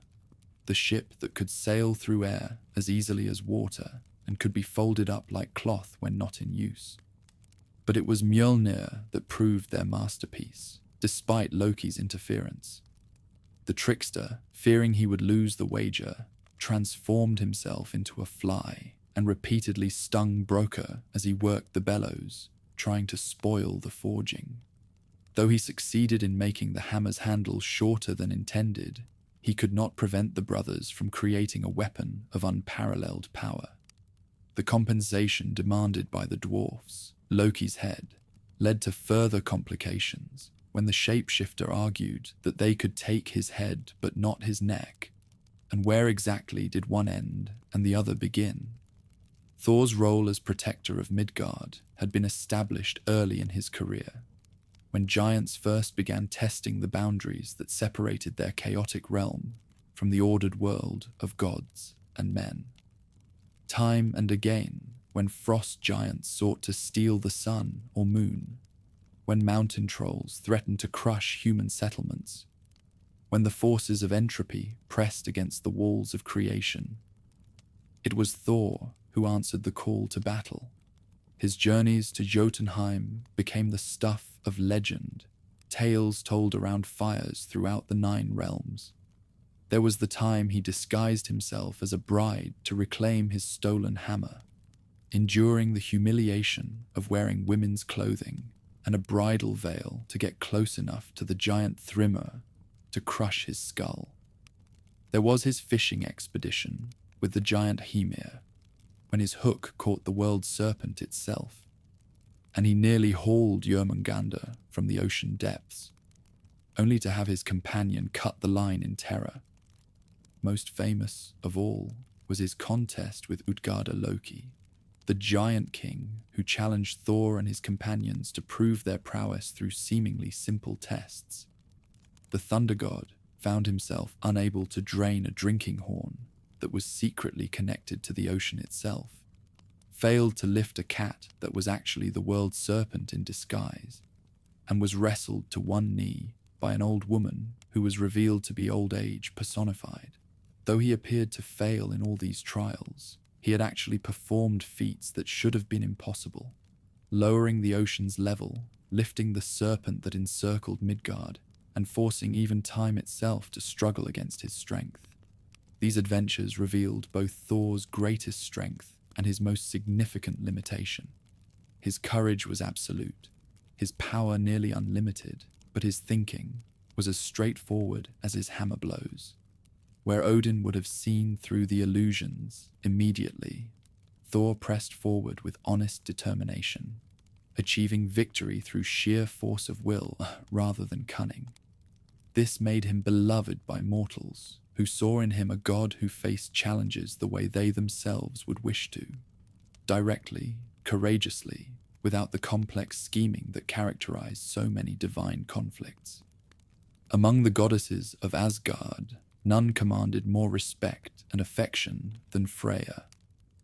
the ship that could sail through air as easily as water and could be folded up like cloth when not in use. But it was Mjolnir that proved their masterpiece, despite Loki's interference. The trickster, fearing he would lose the wager, transformed himself into a fly and repeatedly stung Brokkr as he worked the bellows, trying to spoil the forging. Though he succeeded in making the hammer's handle shorter than intended, he could not prevent the brothers from creating a weapon of unparalleled power. The compensation demanded by the dwarfs, Loki's head, led to further complications when the shapeshifter argued that they could take his head but not his neck, and where exactly did one end and the other begin? Thor's role as protector of Midgard had been established early in his career, when giants first began testing the boundaries that separated their chaotic realm from the ordered world of gods and men. Time and again, when frost giants sought to steal the sun or moon, when mountain trolls threatened to crush human settlements, when the forces of entropy pressed against the walls of creation, it was Thor who answered the call to battle. His journeys to Jotunheim became the stuff of legend, tales told around fires throughout the 9 realms. There was the time he disguised himself as a bride to reclaim his stolen hammer, enduring the humiliation of wearing women's clothing and a bridal veil to get close enough to the giant Thrymr to crush his skull. There was his fishing expedition with the giant Hymir, when his hook caught the world serpent itself, and he nearly hauled Jörmungandr from the ocean depths, only to have his companion cut the line in terror. Most famous of all was his contest with Utgarda Loki, the giant king who challenged Thor and his companions to prove their prowess through seemingly simple tests. The thunder god found himself unable to drain a drinking horn that was secretly connected to the ocean itself, failed to lift a cat that was actually the world serpent in disguise, and was wrestled to one knee by an old woman who was revealed to be old age personified. Though he appeared to fail in all these trials, he had actually performed feats that should have been impossible, lowering the ocean's level, lifting the serpent that encircled Midgard, and forcing even time itself to struggle against his strength. These adventures revealed both Thor's greatest strength and his most significant limitation. His courage was absolute, his power nearly unlimited, but his thinking was as straightforward as his hammer blows. Where Odin would have seen through the illusions immediately, Thor pressed forward with honest determination, achieving victory through sheer force of will rather than cunning. This made him beloved by mortals, who saw in him a god who faced challenges the way they themselves would wish to, directly, courageously, without the complex scheming that characterized so many divine conflicts. Among the goddesses of Asgard, none commanded more respect and affection than Freya,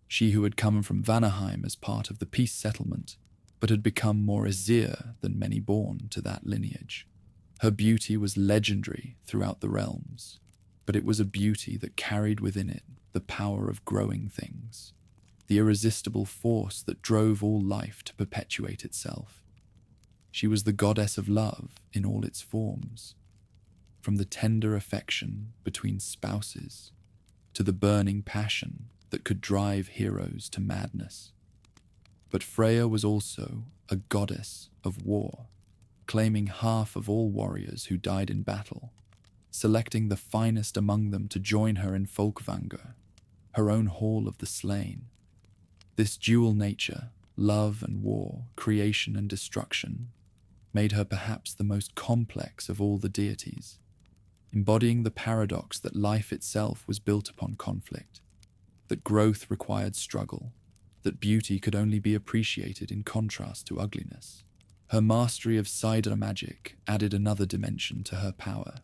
she who had come from Vanaheim as part of the peace settlement, but had become more Æsir than many born to that lineage. Her beauty was legendary throughout the realms, but it was a beauty that carried within it the power of growing things, the irresistible force that drove all life to perpetuate itself. She was the goddess of love in all its forms, from the tender affection between spouses to the burning passion that could drive heroes to madness. But Freya was also a goddess of war, claiming half of all warriors who died in battle, selecting the finest among them to join her in Folkvanger, her own hall of the slain. This dual nature, love and war, creation and destruction, made her perhaps the most complex of all the deities, embodying the paradox that life itself was built upon conflict, that growth required struggle, that beauty could only be appreciated in contrast to ugliness. Her mastery of Sidra magic added another dimension to her power.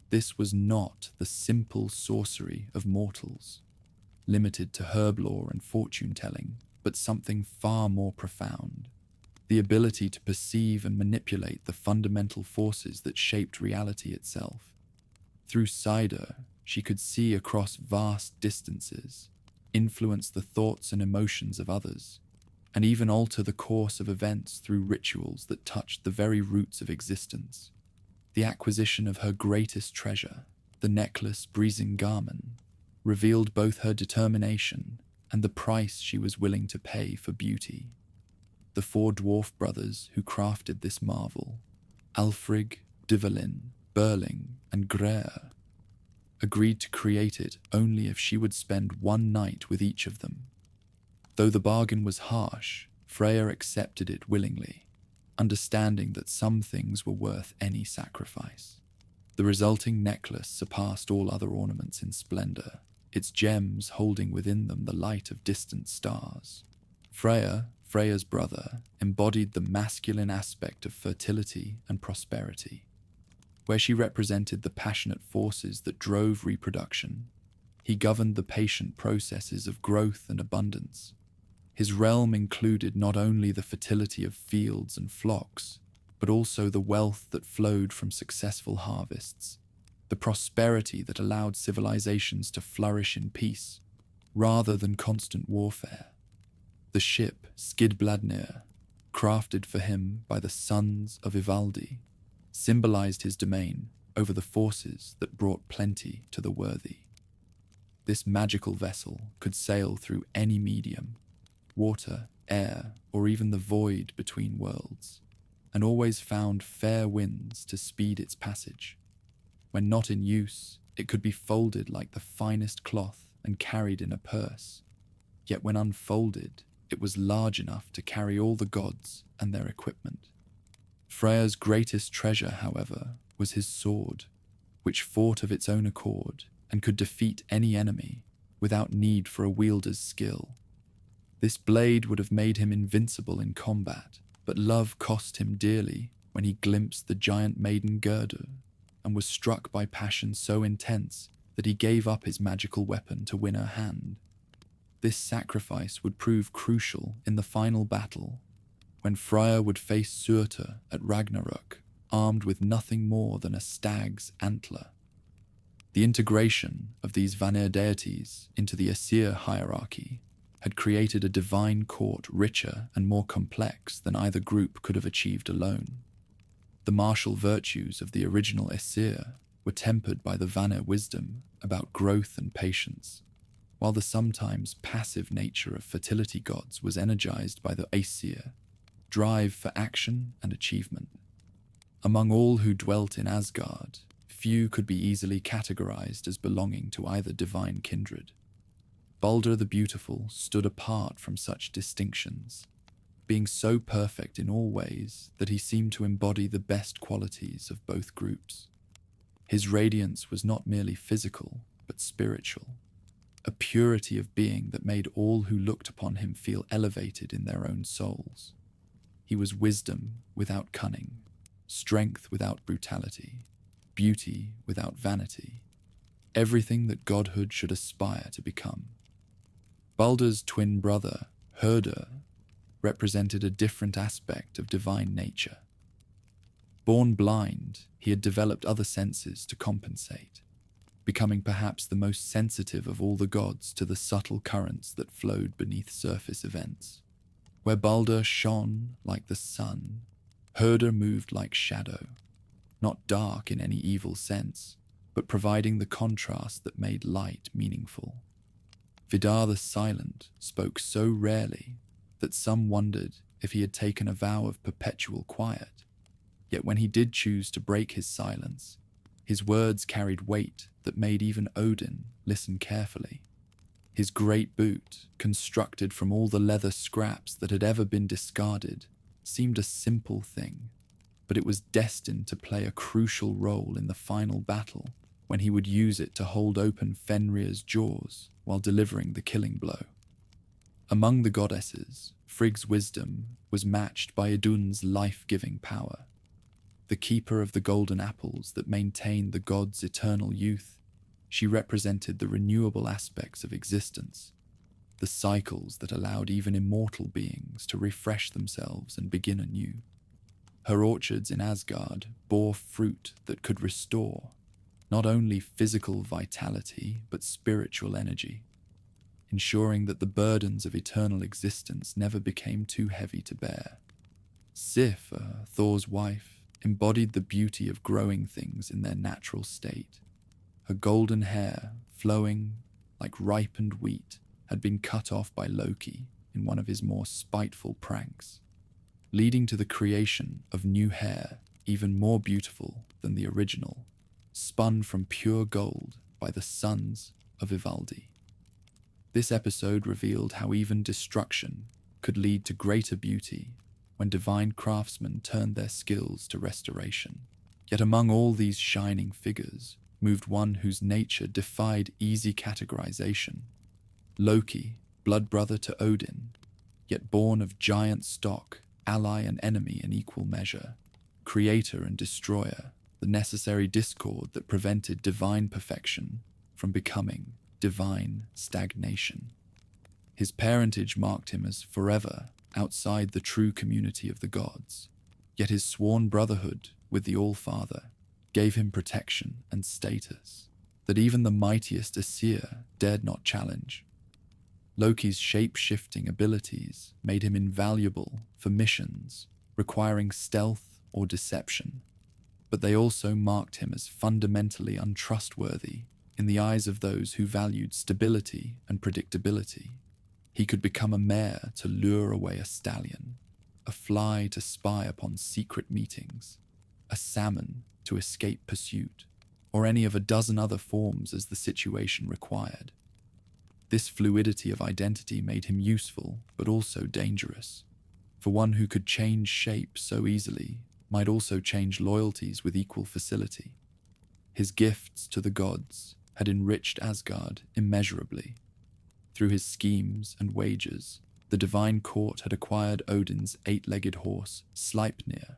This was not the simple sorcery of mortals, limited to herb lore and fortune-telling, but something far more profound. The ability to perceive and manipulate the fundamental forces that shaped reality itself. Through Sidra, she could see across vast distances, influence the thoughts and emotions of others, and even alter the course of events through rituals that touched the very roots of existence. The acquisition of her greatest treasure, the necklace Brisingamen, revealed both her determination and the price she was willing to pay for beauty. The four dwarf brothers who crafted this marvel, Alfrig, Divalin, Berling, and Grer, agreed to create it only if she would spend one night with each of them. Though the bargain was harsh, Freya accepted it willingly, understanding that some things were worth any sacrifice. The resulting necklace surpassed all other ornaments in splendor, its gems holding within them the light of distant stars. Freya's brother, embodied the masculine aspect of fertility and prosperity. Where she represented the passionate forces that drove reproduction, he governed the patient processes of growth and abundance. His realm included not only the fertility of fields and flocks, but also the wealth that flowed from successful harvests, the prosperity that allowed civilizations to flourish in peace, rather than constant warfare. The ship Skidbladnir, crafted for him by the sons of Ivaldi, symbolized his domain, over the forces that brought plenty to the worthy. This magical vessel could sail through any medium, water, air, or even the void between worlds, and always found fair winds to speed its passage. When not in use, it could be folded like the finest cloth and carried in a purse. Yet when unfolded, it was large enough to carry all the gods and their equipment. Freyr's greatest treasure, however, was his sword, which fought of its own accord and could defeat any enemy without need for a wielder's skill. This blade would have made him invincible in combat, but love cost him dearly when he glimpsed the giant maiden Gerdur and was struck by passion so intense that he gave up his magical weapon to win her hand. This sacrifice would prove crucial in the final battle, when Freyr would face Surtur at Ragnarök, armed with nothing more than a stag's antler. The integration of these Vanir deities into the Æsir hierarchy had created a divine court richer and more complex than either group could have achieved alone. The martial virtues of the original Æsir were tempered by the Vanir wisdom about growth and patience, while the sometimes passive nature of fertility gods was energized by the Æsir drive for action and achievement. Among all who dwelt in Asgard, few could be easily categorized as belonging to either divine kindred. Baldr the Beautiful stood apart from such distinctions, being so perfect in all ways that he seemed to embody the best qualities of both groups. His radiance was not merely physical, but spiritual, a purity of being that made all who looked upon him feel elevated in their own souls. He was wisdom without cunning, strength without brutality, beauty without vanity, everything that godhood should aspire to become. Baldr's twin brother, Herder, represented a different aspect of divine nature. Born blind, he had developed other senses to compensate, becoming perhaps the most sensitive of all the gods to the subtle currents that flowed beneath surface events. Where Baldr shone like the sun, Herder moved like shadow, not dark in any evil sense, but providing the contrast that made light meaningful. Vidar the Silent spoke so rarely that some wondered if he had taken a vow of perpetual quiet. Yet when he did choose to break his silence, his words carried weight that made even Odin listen carefully. His great boot, constructed from all the leather scraps that had ever been discarded, seemed a simple thing, but it was destined to play a crucial role in the final battle when he would use it to hold open Fenrir's jaws while delivering the killing blow. Among the goddesses, Frigg's wisdom was matched by Idun's life-giving power. The keeper of the golden apples that maintained the gods' eternal youth, she represented the renewable aspects of existence, the cycles that allowed even immortal beings to refresh themselves and begin anew. Her orchards in Asgard bore fruit that could restore not only physical vitality but spiritual energy, ensuring that the burdens of eternal existence never became too heavy to bear. Sif, Thor's wife, embodied the beauty of growing things in their natural state. Her golden hair, flowing like ripened wheat, had been cut off by Loki in one of his more spiteful pranks, leading to the creation of new hair even more beautiful than the original, spun from pure gold by the sons of Ivaldi. This episode revealed how even destruction could lead to greater beauty when divine craftsmen turned their skills to restoration. Yet among all these shining figures moved one whose nature defied easy categorization. Loki, blood brother to Odin, yet born of giant stock, ally and enemy in equal measure, creator and destroyer, the necessary discord that prevented divine perfection from becoming divine stagnation. His parentage marked him as forever outside the true community of the gods, yet his sworn brotherhood with the All-Father gave him protection and status that even the mightiest Æsir dared not challenge. Loki's shape-shifting abilities made him invaluable for missions requiring stealth or deception, but they also marked him as fundamentally untrustworthy in the eyes of those who valued stability and predictability. He could become a mare to lure away a stallion, a fly to spy upon secret meetings, a salmon to escape pursuit, or any of a dozen other forms as the situation required. This fluidity of identity made him useful, but also dangerous, for one who could change shape so easily might also change loyalties with equal facility. His gifts to the gods had enriched Asgard immeasurably. Through his schemes and wagers, the divine court had acquired Odin's eight-legged horse, Sleipnir,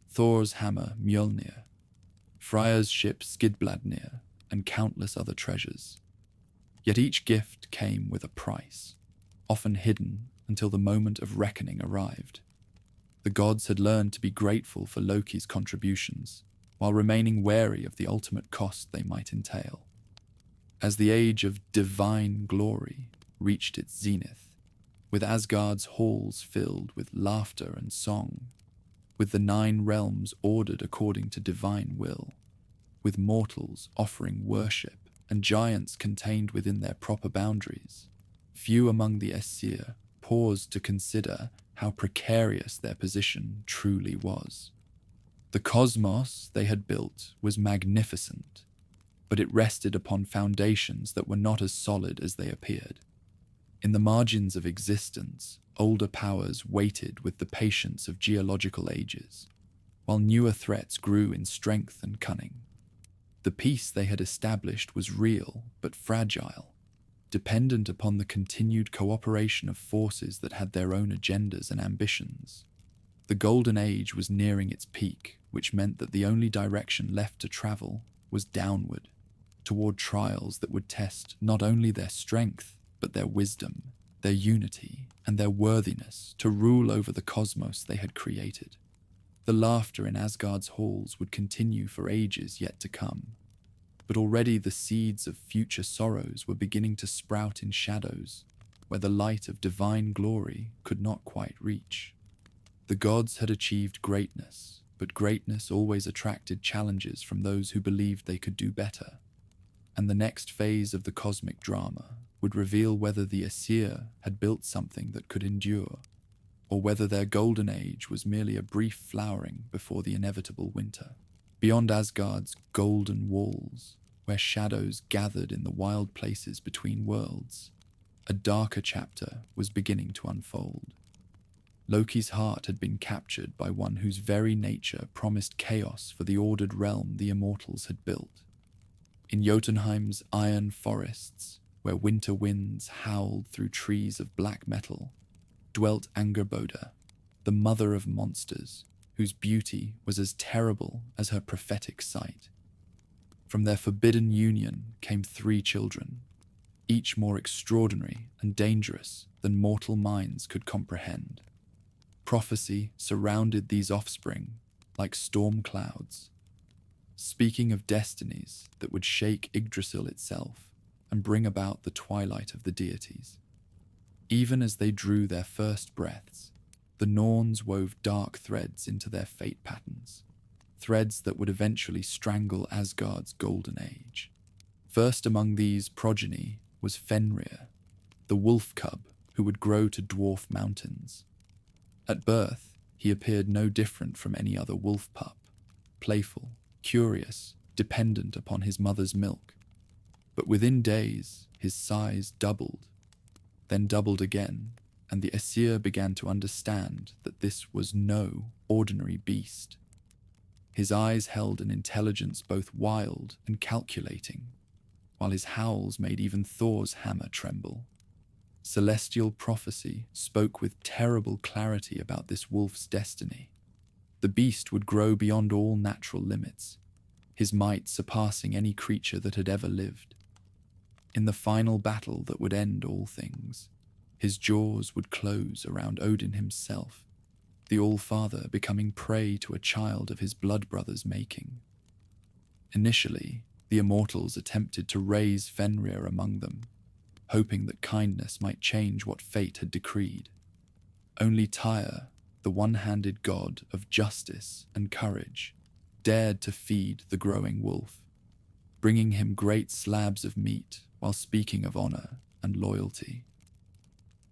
Thor's hammer, Mjolnir, Freyr's ship, Skidbladnir, and countless other treasures. Yet each gift came with a price, often hidden until the moment of reckoning arrived. The gods had learned to be grateful for Loki's contributions, while remaining wary of the ultimate cost they might entail. As the age of divine glory reached its zenith, with Asgard's halls filled with laughter and song, with the 9 realms ordered according to divine will, with mortals offering worship and giants contained within their proper boundaries, few among the Æsir paused to consider how precarious their position truly was. The cosmos they had built was magnificent, but it rested upon foundations that were not as solid as they appeared. In the margins of existence, older powers waited with the patience of geological ages, while newer threats grew in strength and cunning. The peace they had established was real but fragile, dependent upon the continued cooperation of forces that had their own agendas and ambitions. The Golden Age was nearing its peak, which meant that the only direction left to travel was downward, toward trials that would test not only their strength, but their wisdom, their unity, and their worthiness to rule over the cosmos they had created. The laughter in Asgard's halls would continue for ages yet to come, but already the seeds of future sorrows were beginning to sprout in shadows, where the light of divine glory could not quite reach. The gods had achieved greatness, but greatness always attracted challenges from those who believed they could do better, and the next phase of the cosmic drama would reveal whether the Æsir had built something that could endure, or whether their golden age was merely a brief flowering before the inevitable winter. Beyond Asgard's golden walls, where shadows gathered in the wild places between worlds, a darker chapter was beginning to unfold. Loki's heart had been captured by one whose very nature promised chaos for the ordered realm the immortals had built. In Jotunheim's iron forests, where winter winds howled through trees of black metal, dwelt Angerboda, the mother of monsters, whose beauty was as terrible as her prophetic sight. From their forbidden union came 3 children, each more extraordinary and dangerous than mortal minds could comprehend. Prophecy surrounded these offspring like storm clouds, speaking of destinies that would shake Yggdrasil itself and bring about the twilight of the deities. Even as they drew their first breaths, the Norns wove dark threads into their fate patterns, threads that would eventually strangle Asgard's golden age. First among these progeny was Fenrir, the wolf cub who would grow to dwarf mountains. At birth, he appeared no different from any other wolf pup, playful, curious, dependent upon his mother's milk. But within days, his size doubled, then doubled again, and the Æsir began to understand that this was no ordinary beast. His eyes held an intelligence both wild and calculating, while his howls made even Thor's hammer tremble. Celestial prophecy spoke with terrible clarity about this wolf's destiny. The beast would grow beyond all natural limits, his might surpassing any creature that had ever lived. In the final battle that would end all things, his jaws would close around Odin himself, the All-Father becoming prey to a child of his blood brother's making. Initially, the immortals attempted to raise Fenrir among them, hoping that kindness might change what fate had decreed. Only Tyr, the one-handed god of justice and courage, dared to feed the growing wolf, bringing him great slabs of meat while speaking of honor and loyalty.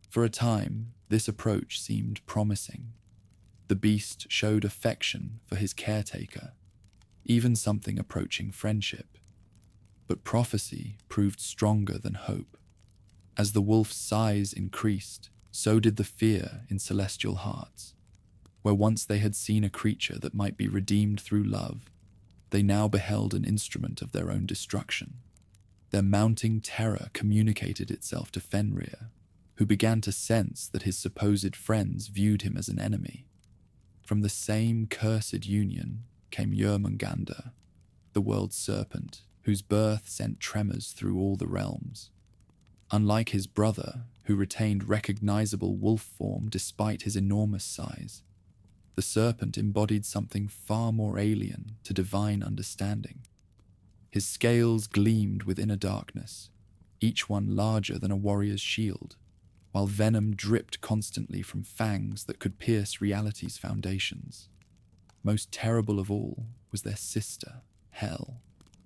For a time, this approach seemed promising. The beast showed affection for his caretaker, even something approaching friendship. But prophecy proved stronger than hope. As the wolf's size increased, so did the fear in celestial hearts. Where once they had seen a creature that might be redeemed through love, they now beheld an instrument of their own destruction. Their mounting terror communicated itself to Fenrir, who began to sense that his supposed friends viewed him as an enemy. From the same cursed union came Jörmungandr, the world's serpent, whose birth sent tremors through all the realms. Unlike his brother, who retained recognizable wolf form despite his enormous size, the serpent embodied something far more alien to divine understanding. His scales gleamed with inner darkness, each one larger than a warrior's shield, while venom dripped constantly from fangs that could pierce reality's foundations. Most terrible of all was their sister, Hel,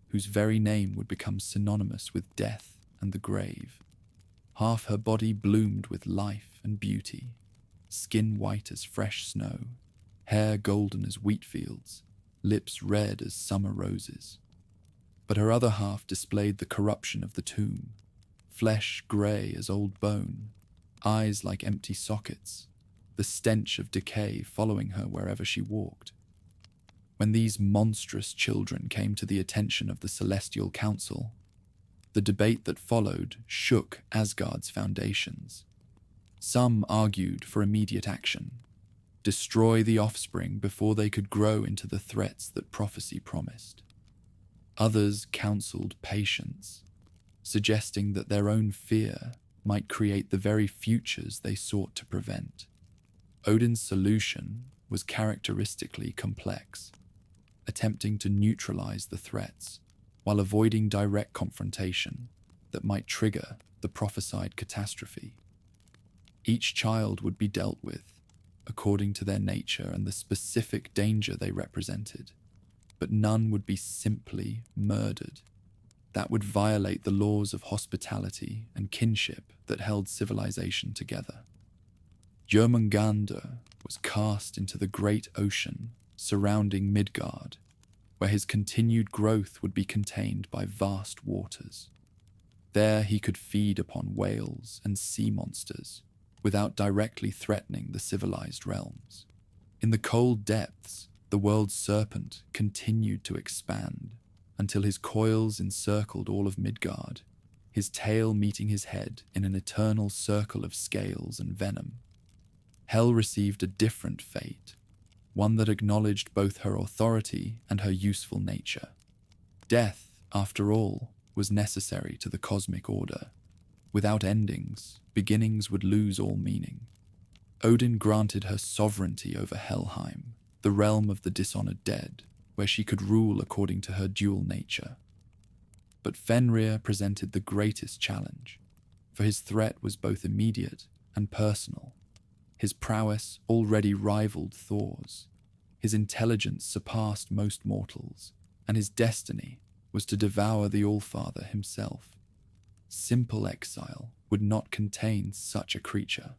whose very name would become synonymous with death and the grave. Half her body bloomed with life and beauty, skin white as fresh snow, hair golden as wheat fields, lips red as summer roses. But her other half displayed the corruption of the tomb, flesh grey as old bone, eyes like empty sockets, the stench of decay following her wherever she walked. When these monstrous children came to the attention of the Celestial Council, the debate that followed shook Asgard's foundations. Some argued for immediate action, destroy the offspring before they could grow into the threats that prophecy promised. Others counseled patience, suggesting that their own fear might create the very futures they sought to prevent. Odin's solution was characteristically complex, attempting to neutralize the threats while avoiding direct confrontation that might trigger the prophesied catastrophe. Each child would be dealt with according to their nature and the specific danger they represented, but none would be simply murdered. That would violate the laws of hospitality and kinship that held civilization together. Jörmungandr was cast into the great ocean surrounding Midgard, where his continued growth would be contained by vast waters. There he could feed upon whales and sea monsters without directly threatening the civilized realms. In the cold depths, the world's serpent continued to expand until his coils encircled all of Midgard, his tail meeting his head in an eternal circle of scales and venom. Hel received a different fate, one that acknowledged both her authority and her useful nature. Death, after all, was necessary to the cosmic order. Without endings, beginnings would lose all meaning. Odin granted her sovereignty over Helheim, the realm of the dishonored dead, where she could rule according to her dual nature. But Fenrir presented the greatest challenge, for his threat was both immediate and personal. His prowess already rivaled Thor's. His intelligence surpassed most mortals, and his destiny was to devour the Allfather himself. Simple exile would not contain such a creature,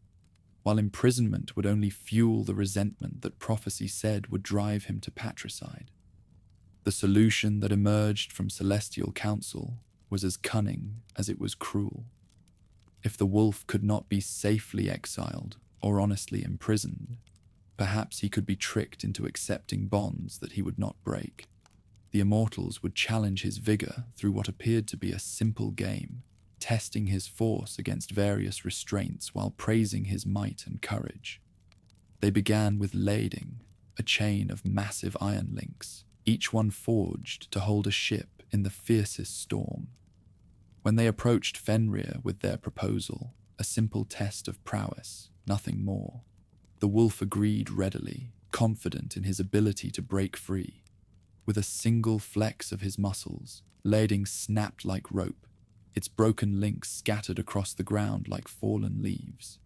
while imprisonment would only fuel the resentment that prophecy said would drive him to patricide. The solution that emerged from Celestial Council was as cunning as it was cruel. If the wolf could not be safely exiled or honestly imprisoned, perhaps he could be tricked into accepting bonds that he would not break. The immortals would challenge his vigor through what appeared to be a simple game, testing his force against various restraints while praising his might and courage. They began with lading, a chain of massive iron links, each one forged to hold a ship in the fiercest storm. When they approached Fenrir with their proposal, a simple test of prowess, nothing more, the wolf agreed readily, confident in his ability to break free. With a single flex of his muscles, lading snapped like rope, its broken links scattered across the ground like fallen leaves.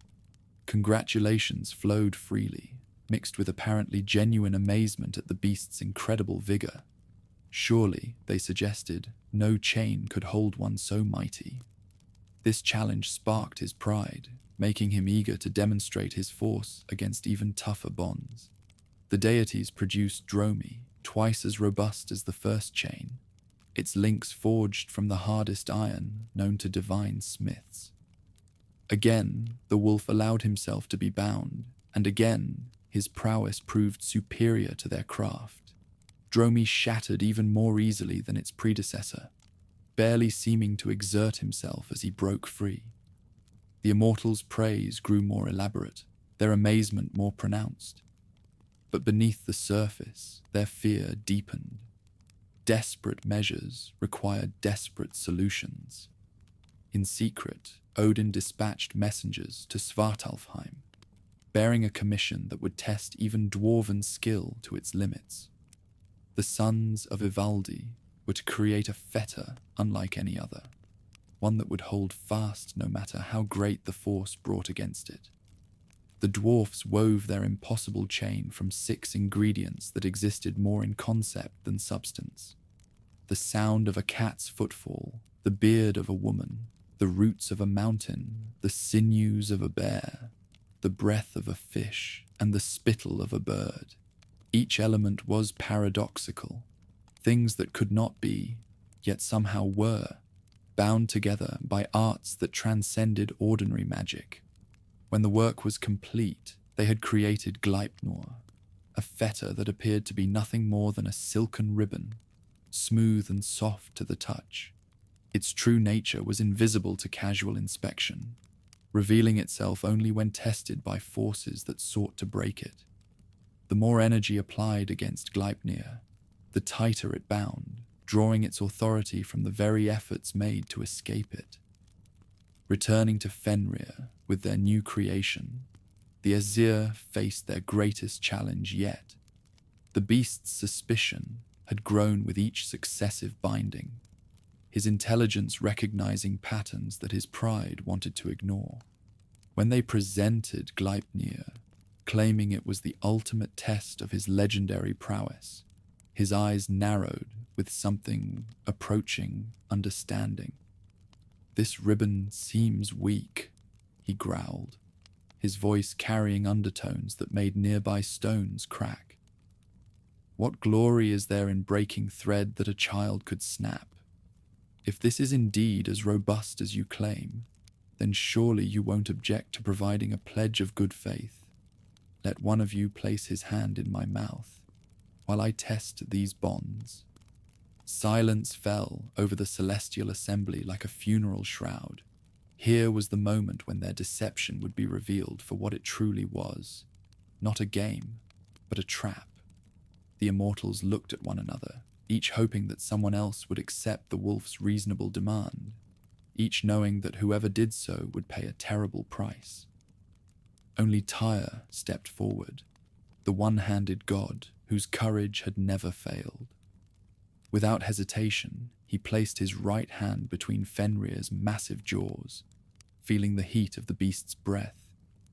Congratulations flowed freely, mixed with apparently genuine amazement at the beast's incredible vigor. Surely, they suggested, no chain could hold one so mighty. This challenge sparked his pride, making him eager to demonstrate his force against even tougher bonds. The deities produced Dromi, twice as robust as the first chain, its links forged from the hardest iron known to divine smiths. Again, the wolf allowed himself to be bound, and again, his prowess proved superior to their craft. Dromi shattered even more easily than its predecessor, barely seeming to exert himself as he broke free. The immortals' praise grew more elaborate, their amazement more pronounced. But beneath the surface, their fear deepened. Desperate measures required desperate solutions. In secret, Odin dispatched messengers to Svartalfheim, bearing a commission that would test even dwarven skill to its limits. The sons of Ivaldi were to create a fetter unlike any other, one that would hold fast no matter how great the force brought against it. The dwarfs wove their impossible chain from 6 ingredients that existed more in concept than substance. The sound of a cat's footfall, the beard of a woman, the roots of a mountain, the sinews of a bear, the breath of a fish, and the spittle of a bird. Each element was paradoxical, things that could not be, yet somehow were, bound together by arts that transcended ordinary magic. When the work was complete, they had created Gleipnir, a fetter that appeared to be nothing more than a silken ribbon, smooth and soft to the touch. Its true nature was invisible to casual inspection, revealing itself only when tested by forces that sought to break it. The more energy applied against Gleipnir, the tighter it bound, drawing its authority from the very efforts made to escape it. Returning to Fenrir with their new creation, the Æsir faced their greatest challenge yet. The beast's suspicion had grown with each successive binding, his intelligence recognizing patterns that his pride wanted to ignore. When they presented Gleipnir, claiming it was the ultimate test of his legendary prowess, his eyes narrowed with something approaching understanding. "This ribbon seems weak," he growled, his voice carrying undertones that made nearby stones crack. "What glory is there in breaking thread that a child could snap? If this is indeed as robust as you claim, then surely you won't object to providing a pledge of good faith. Let one of you place his hand in my mouth, while I test these bonds." Silence fell over the celestial assembly like a funeral shroud. Here was the moment when their deception would be revealed for what it truly was. Not a game, but a trap. The immortals looked at one another, each hoping that someone else would accept the wolf's reasonable demand, each knowing that whoever did so would pay a terrible price. Only Tyr stepped forward, the one-handed god whose courage had never failed. Without hesitation, he placed his right hand between Fenrir's massive jaws, feeling the heat of the beast's breath,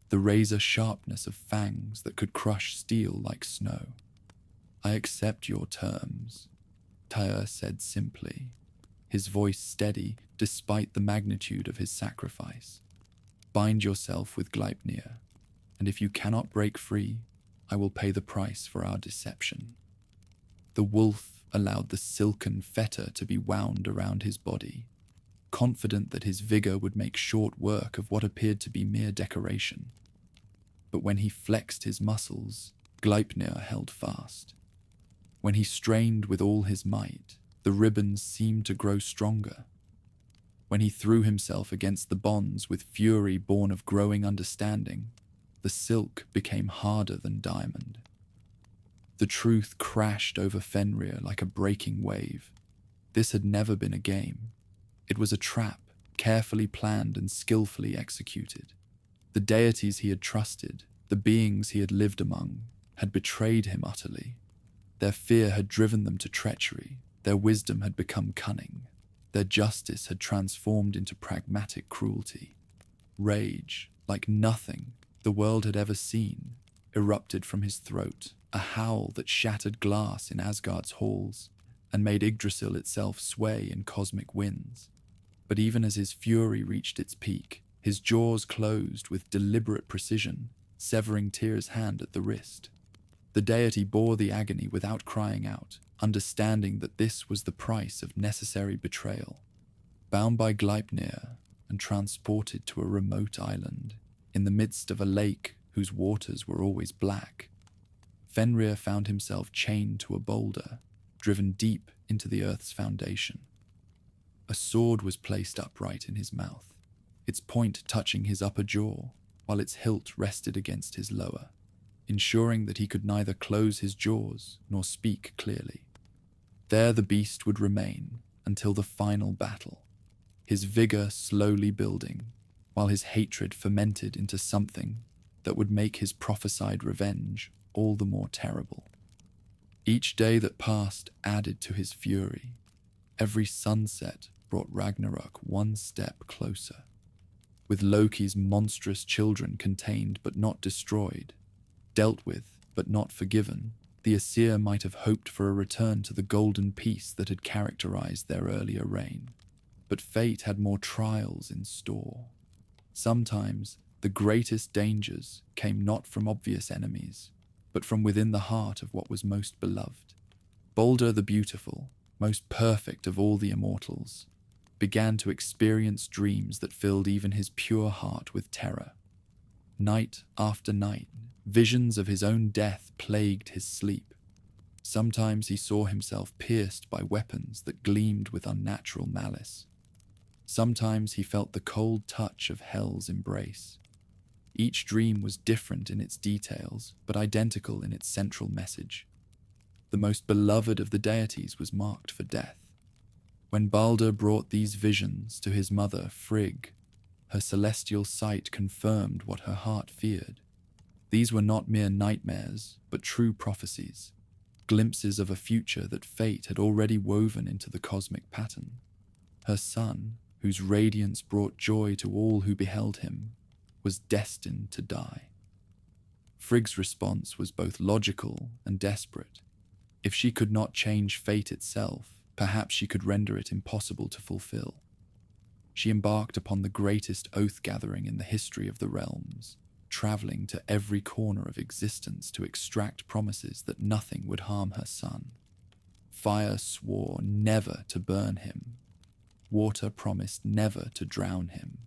the razor sharpness of fangs that could crush steel like snow. "I accept your terms," Tyr said simply, his voice steady despite the magnitude of his sacrifice. "Bind yourself with Gleipnir, and if you cannot break free, I will pay the price for our deception." The wolf allowed the silken fetter to be wound around his body, confident that his vigor would make short work of what appeared to be mere decoration. But when he flexed his muscles, Gleipnir held fast. When he strained with all his might, the ribbons seemed to grow stronger. When he threw himself against the bonds with fury born of growing understanding, the silk became harder than diamond. The truth crashed over Fenrir like a breaking wave. This had never been a game. It was a trap, carefully planned and skillfully executed. The deities he had trusted, the beings he had lived among, had betrayed him utterly. Their fear had driven them to treachery, their wisdom had become cunning, their justice had transformed into pragmatic cruelty. Rage, like nothing the world had ever seen, erupted from his throat, a howl that shattered glass in Asgard's halls and made Yggdrasil itself sway in cosmic winds. But even as his fury reached its peak, his jaws closed with deliberate precision, severing Tyr's hand at the wrist. The deity bore the agony without crying out, understanding that this was the price of necessary betrayal. Bound by Gleipnir and transported to a remote island, in the midst of a lake whose waters were always black, Fenrir found himself chained to a boulder, driven deep into the earth's foundation. A sword was placed upright in his mouth, its point touching his upper jaw, while its hilt rested against his lower, ensuring that he could neither close his jaws nor speak clearly. There the beast would remain until the final battle, his vigor slowly building, while his hatred fermented into something that would make his prophesied revenge all the more terrible. Each day that passed added to his fury. Every sunset brought Ragnarök one step closer. With Loki's monstrous children contained but not destroyed, dealt with but not forgiven, the Æsir might have hoped for a return to the golden peace that had characterized their earlier reign. But fate had more trials in store. Sometimes the greatest dangers came not from obvious enemies, but from within the heart of what was most beloved. Baldr the Beautiful, most perfect of all the immortals, began to experience dreams that filled even his pure heart with terror. Night after night, visions of his own death plagued his sleep. Sometimes he saw himself pierced by weapons that gleamed with unnatural malice. Sometimes he felt the cold touch of hell's embrace. Each dream was different in its details, but identical in its central message. The most beloved of the deities was marked for death. When Baldr brought these visions to his mother, Frigg, her celestial sight confirmed what her heart feared. These were not mere nightmares, but true prophecies, glimpses of a future that fate had already woven into the cosmic pattern. Her son, whose radiance brought joy to all who beheld him, was destined to die. Frigg's response was both logical and desperate. If she could not change fate itself, perhaps she could render it impossible to fulfill. She embarked upon the greatest oath-gathering in the history of the realms, traveling to every corner of existence to extract promises that nothing would harm her son. Fire swore never to burn him. Water promised never to drown him.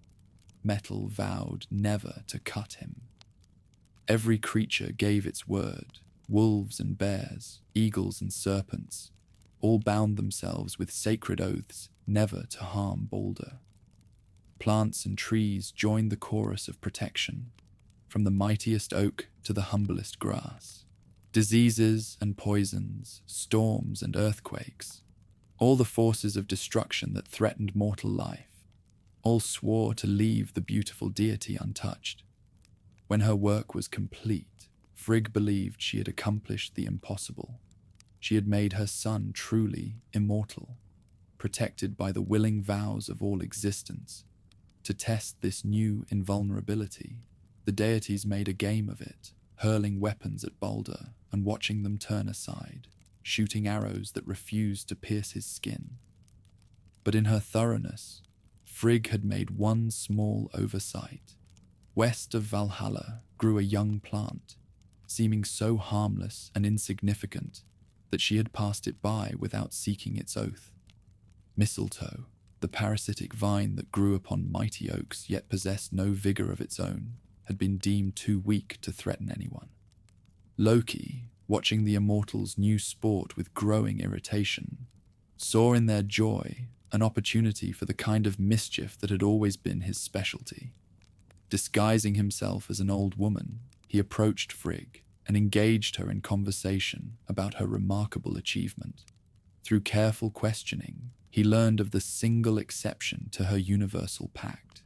Metal vowed never to cut him. Every creature gave its word. Wolves and bears, eagles and serpents, all bound themselves with sacred oaths never to harm Baldr. Plants and trees joined the chorus of protection, from the mightiest oak to the humblest grass. Diseases and poisons, storms and earthquakes, all the forces of destruction that threatened mortal life, all swore to leave the beautiful deity untouched. When her work was complete, Frigg believed she had accomplished the impossible. She had made her son truly immortal, protected by the willing vows of all existence. To test this new invulnerability, the deities made a game of it, hurling weapons at Baldr and watching them turn aside, shooting arrows that refused to pierce his skin. But in her thoroughness, Frigg had made one small oversight. West of Valhalla grew a young plant, seeming so harmless and insignificant that she had passed it by without seeking its oath. Mistletoe, the parasitic vine that grew upon mighty oaks yet possessed no vigor of its own, had been deemed too weak to threaten anyone. Loki, watching the immortals' new sport with growing irritation, saw in their joy an opportunity for the kind of mischief that had always been his specialty. Disguising himself as an old woman, he approached Frigg and engaged her in conversation about her remarkable achievement. Through careful questioning, he learned of the single exception to her universal pact,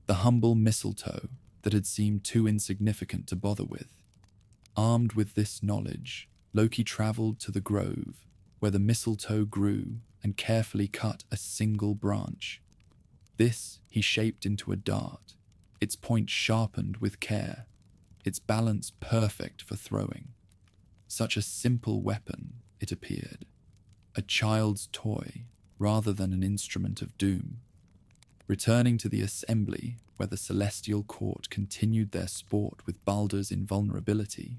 the humble mistletoe that had seemed too insignificant to bother with. Armed with this knowledge, Loki traveled to the grove where the mistletoe grew and carefully cut a single branch. This he shaped into a dart, its point sharpened with care. its balance perfect for throwing. Such a simple weapon, it appeared, a child's toy rather than an instrument of doom. Returning to the assembly where the celestial court continued their sport with Baldr's invulnerability,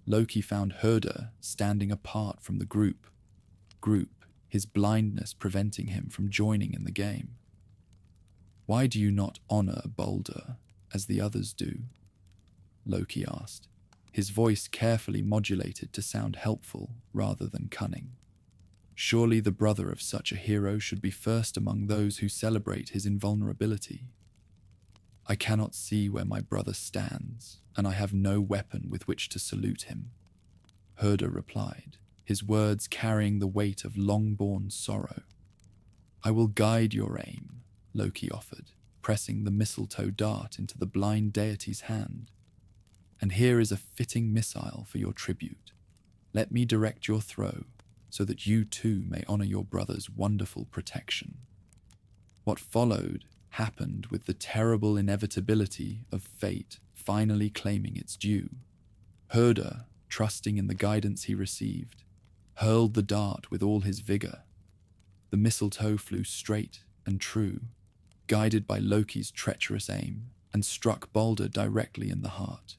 Loki found Herder standing apart from the group, his blindness preventing him from joining in the game. "Why do you not honor Baldr as the others do?" Loki asked, his voice carefully modulated to sound helpful rather than cunning. Surely the brother of such a hero should be first among those who celebrate his invulnerability. "I cannot see where my brother stands, and I have no weapon with which to salute him," Herder replied, his words carrying the weight of long-borne sorrow. "I will guide your aim," Loki offered, pressing the mistletoe dart into the blind deity's hand. "And here is a fitting missile for your tribute. Let me direct your throw, so that you too may honor your brother's wonderful protection." What followed happened with the terrible inevitability of fate finally claiming its due. Herder, trusting in the guidance he received, hurled the dart with all his vigor. The mistletoe flew straight and true, guided by Loki's treacherous aim, and struck Baldr directly in the heart.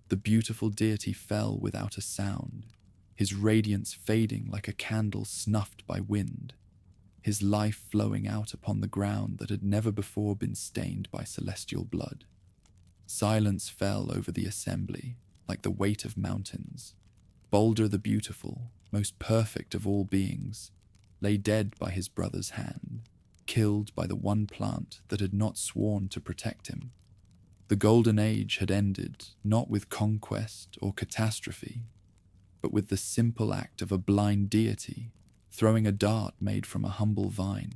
The beautiful deity fell without a sound, his radiance fading like a candle snuffed by wind, his life flowing out upon the ground that had never before been stained by celestial blood. Silence fell over the assembly, like the weight of mountains. Baldr the beautiful, most perfect of all beings, lay dead by his brother's hand, killed by the one plant that had not sworn to protect him. The Golden Age had ended not with conquest or catastrophe, but with the simple act of a blind deity throwing a dart made from a humble vine.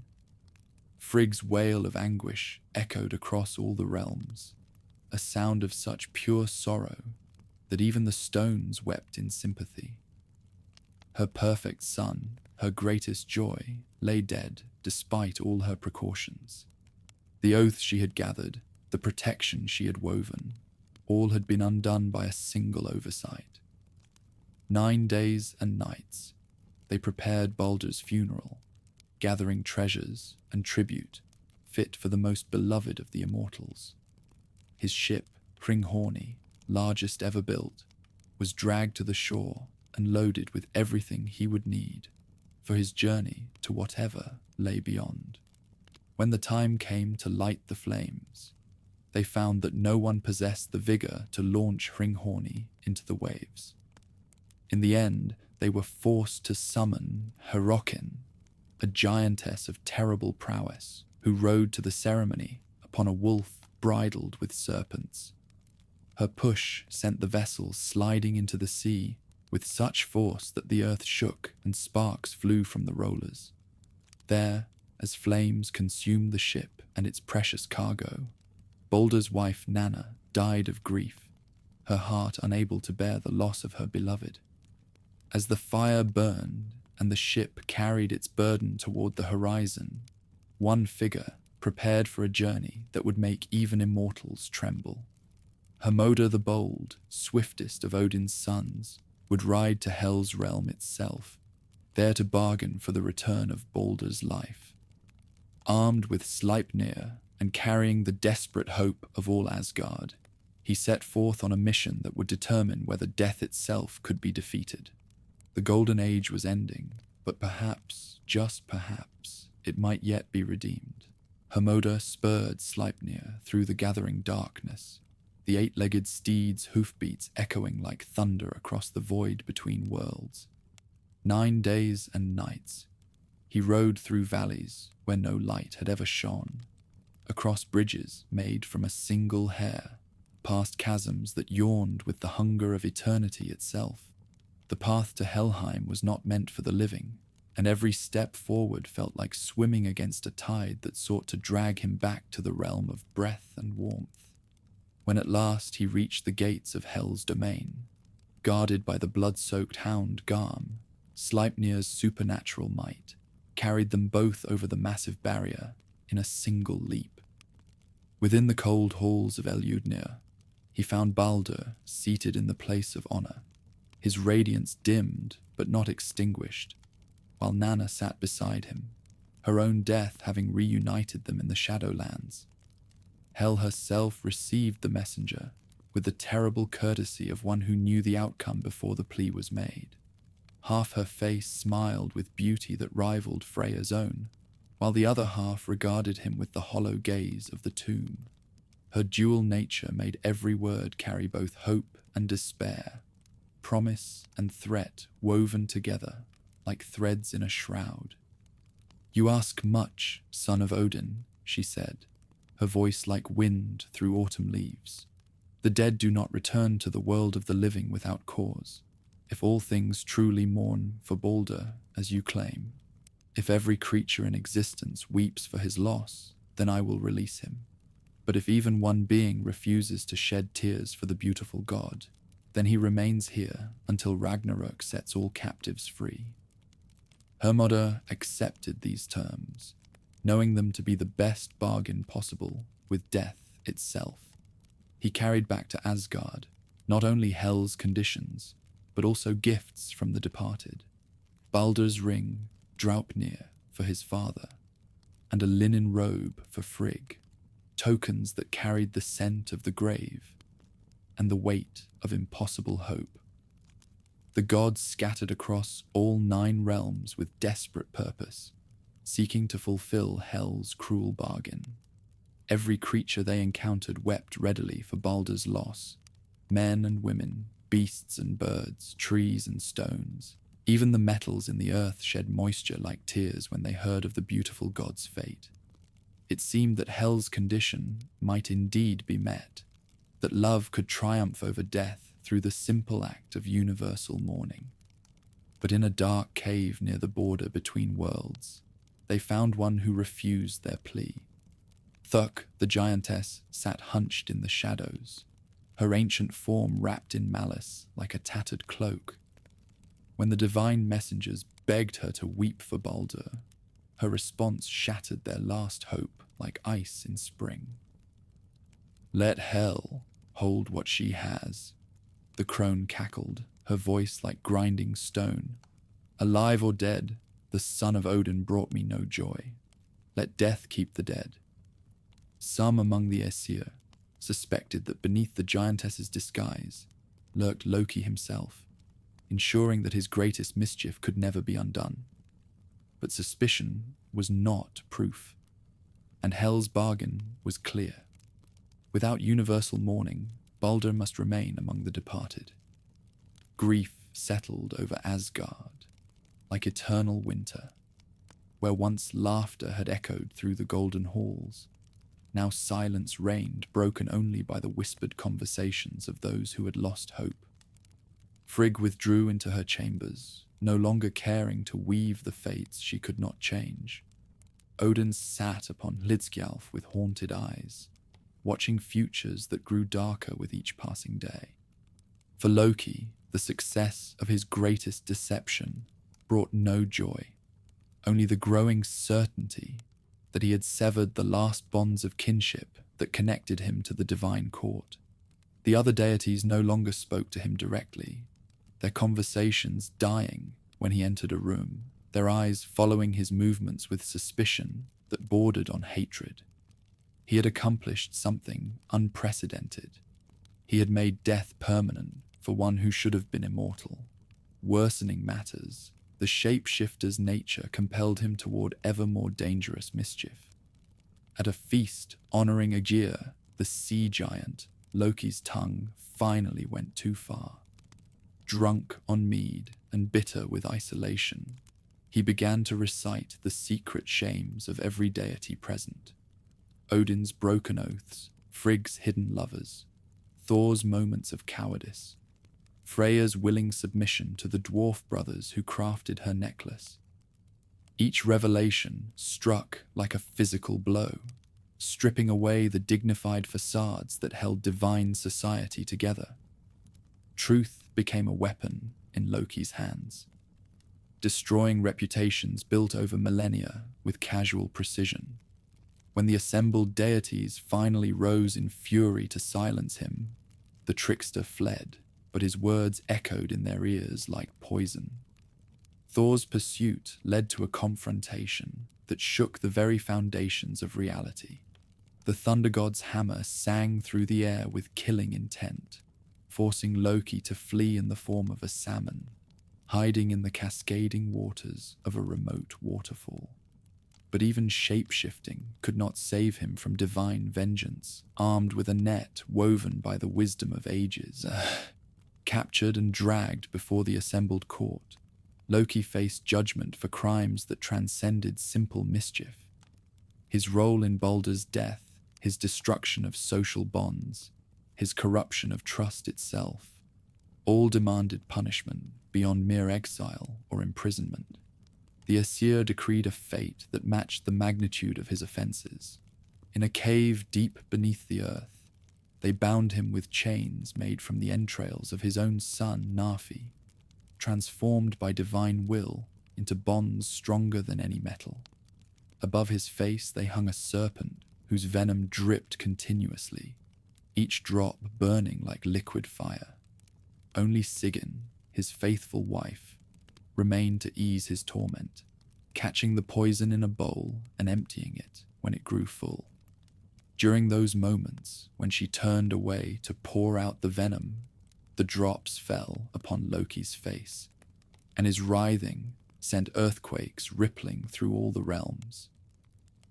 Frigg's wail of anguish echoed across all the realms, a sound of such pure sorrow that even the stones wept in sympathy. Her perfect son, her greatest joy, lay dead despite all her precautions. The oath she had gathered, the protection she had woven, all had been undone by a single oversight. 9 days and nights, they prepared Baldr's funeral, gathering treasures and tribute fit for the most beloved of the immortals. His ship, Hringhorni, largest ever built, was dragged to the shore and loaded with everything he would need for his journey to whatever lay beyond. When the time came to light the flames, they found that no one possessed the vigor to launch Hringhorni into the waves. In the end, they were forced to summon Hyrrokin, a giantess of terrible prowess, who rode to the ceremony upon a wolf bridled with serpents. Her push sent the vessel sliding into the sea with such force that the earth shook and sparks flew from the rollers. There, as flames consumed the ship and its precious cargo, Baldr's wife Nanna died of grief, her heart unable to bear the loss of her beloved. As the fire burned and the ship carried its burden toward the horizon, one figure prepared for a journey that would make even immortals tremble. Hermoda the Bold, swiftest of Odin's sons, would ride to Hel's realm itself, there to bargain for the return of Baldr's life. Armed with Sleipnir and carrying the desperate hope of all Asgard, he set forth on a mission that would determine whether death itself could be defeated. The Golden Age was ending, but perhaps, just perhaps, it might yet be redeemed. Hermoda spurred Sleipnir through the gathering darkness, the 8-legged steed's hoofbeats echoing like thunder across the void between worlds. 9 days and nights, he rode through valleys where no light had ever shone, across bridges made from a single hair, past chasms that yawned with the hunger of eternity itself. The path to Helheim was not meant for the living, and every step forward felt like swimming against a tide that sought to drag him back to the realm of breath and warmth. When at last he reached the gates of Hel's domain, guarded by the blood-soaked hound Garm, Sleipnir's supernatural might carried them both over the massive barrier in a single leap. Within the cold halls of Eljudnir, He found Baldr seated in the place of honor, his radiance dimmed but not extinguished, while Nanna sat beside him, her own death having reunited them in the Shadowlands. Hel herself received the messenger with the terrible courtesy of one who knew the outcome before the plea was made. Half her face smiled with beauty that rivaled Freya's own, while the other half regarded him with the hollow gaze of the tomb. Her dual nature made every word carry both hope and despair, promise and threat woven together like threads in a shroud. "You ask much, son of Odin," she said, her voice like wind through autumn leaves. "The dead do not return to the world of the living without cause. If all things truly mourn for Baldr, as you claim, if every creature in existence weeps for his loss, then I will release him. But if even one being refuses to shed tears for the beautiful god, then he remains here until Ragnarök sets all captives free." Hermodr accepted these terms, knowing them to be the best bargain possible with death itself. He carried back to Asgard not only Hel's conditions, but also gifts from the departed. Baldr's ring, Draupnir, for his father, and a linen robe for Frigg, tokens that carried the scent of the grave and the weight of impossible hope. The gods scattered across all 9 realms with desperate purpose, seeking to fulfill Hel's cruel bargain. Every creature they encountered wept readily for Baldr's loss, men and women, beasts and birds, trees and stones. Even the metals in the earth shed moisture like tears when they heard of the beautiful god's fate. It seemed that Hel's condition might indeed be met, that love could triumph over death through the simple act of universal mourning. But in a dark cave near the border between worlds, they found one who refused their plea. Thuk, the giantess, sat hunched in the shadows, her ancient form wrapped in malice like a tattered cloak. When the divine messengers begged her to weep for Baldr, her response shattered their last hope like ice in spring. "Let Hel hold what she has," the crone cackled, her voice like grinding stone. "Alive or dead, the son of Odin brought me no joy. Let death keep the dead." Some among the Æsir suspected that beneath the giantess's disguise lurked Loki himself, ensuring that his greatest mischief could never be undone. But suspicion was not proof, and Hel's bargain was clear. Without universal mourning, Baldr must remain among the departed. Grief settled over Asgard like eternal winter. Where once laughter had echoed through the golden halls, now silence reigned, broken only by the whispered conversations of those who had lost hope. Frigg withdrew into her chambers, no longer caring to weave the fates she could not change. Odin sat upon Hlidskjalf with haunted eyes, watching futures that grew darker with each passing day. For Loki, the success of his greatest deception brought no joy, only the growing certainty that he had severed the last bonds of kinship that connected him to the divine court. The other deities no longer spoke to him directly, their conversations dying when he entered a room, their eyes following his movements with suspicion that bordered on hatred. He had accomplished something unprecedented. He had made death permanent for one who should have been immortal. Worsening matters, the shapeshifter's nature compelled him toward ever more dangerous mischief. At a feast honoring Ægir, the sea giant, Loki's tongue finally went too far. Drunk on mead and bitter with isolation, he began to recite the secret shames of every deity present. Odin's broken oaths, Frigg's hidden lovers, Thor's moments of cowardice, Freya's willing submission to the dwarf brothers who crafted her necklace. Each revelation struck like a physical blow, stripping away the dignified facades that held divine society together. Truth became a weapon in Loki's hands, destroying reputations built over millennia with casual precision. When the assembled deities finally rose in fury to silence him, The trickster fled, but his words echoed in their ears like poison. Thor's pursuit led to a confrontation that shook the very foundations of reality. The thunder god's hammer sang through the air with killing intent, forcing Loki to flee in the form of a salmon, hiding in the cascading waters of a remote waterfall. But even shape-shifting could not save him from divine vengeance, armed with a net woven by the wisdom of ages. Captured and dragged before the assembled court, Loki faced judgment for crimes that transcended simple mischief. His role in Baldr's death, his destruction of social bonds, his corruption of trust itself, all demanded punishment beyond mere exile or imprisonment. The Æsir decreed a fate that matched the magnitude of his offenses. In a cave deep beneath the earth, they bound him with chains made from the entrails of his own son, Nafi, transformed by divine will into bonds stronger than any metal. Above his face they hung a serpent whose venom dripped continuously, each drop burning like liquid fire. Only Sigyn, his faithful wife, remained to ease his torment, catching the poison in a bowl and emptying it when it grew full. During those moments when she turned away to pour out the venom, the drops fell upon Loki's face, and his writhing sent earthquakes rippling through all the realms.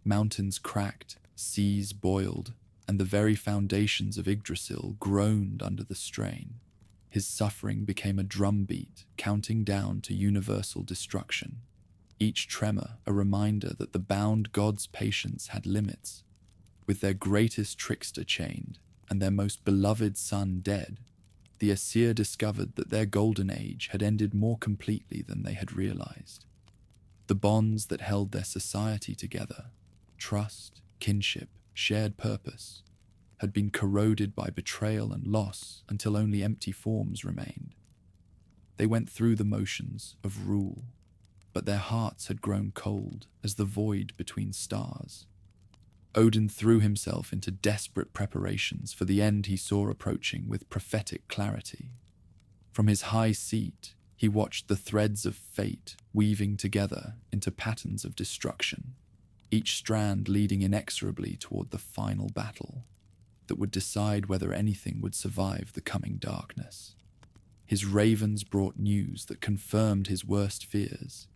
Mountains cracked, seas boiled, and the very foundations of Yggdrasil groaned under the strain. His suffering became a drumbeat, counting down to universal destruction. Each tremor a reminder that the bound god's patience had limits. With their greatest trickster chained and their most beloved son dead, the Æsir discovered that their golden age had ended more completely than they had realized. The bonds that held their society together, trust, kinship, shared purpose, had been corroded by betrayal and loss until only empty forms remained. They went through the motions of rule, but their hearts had grown cold as the void between stars. Odin threw himself into desperate preparations for the end he saw approaching with prophetic clarity. From his high seat, he watched the threads of fate weaving together into patterns of destruction, each strand leading inexorably toward the final battle that would decide whether anything would survive the coming darkness. His ravens brought news that confirmed his worst fears.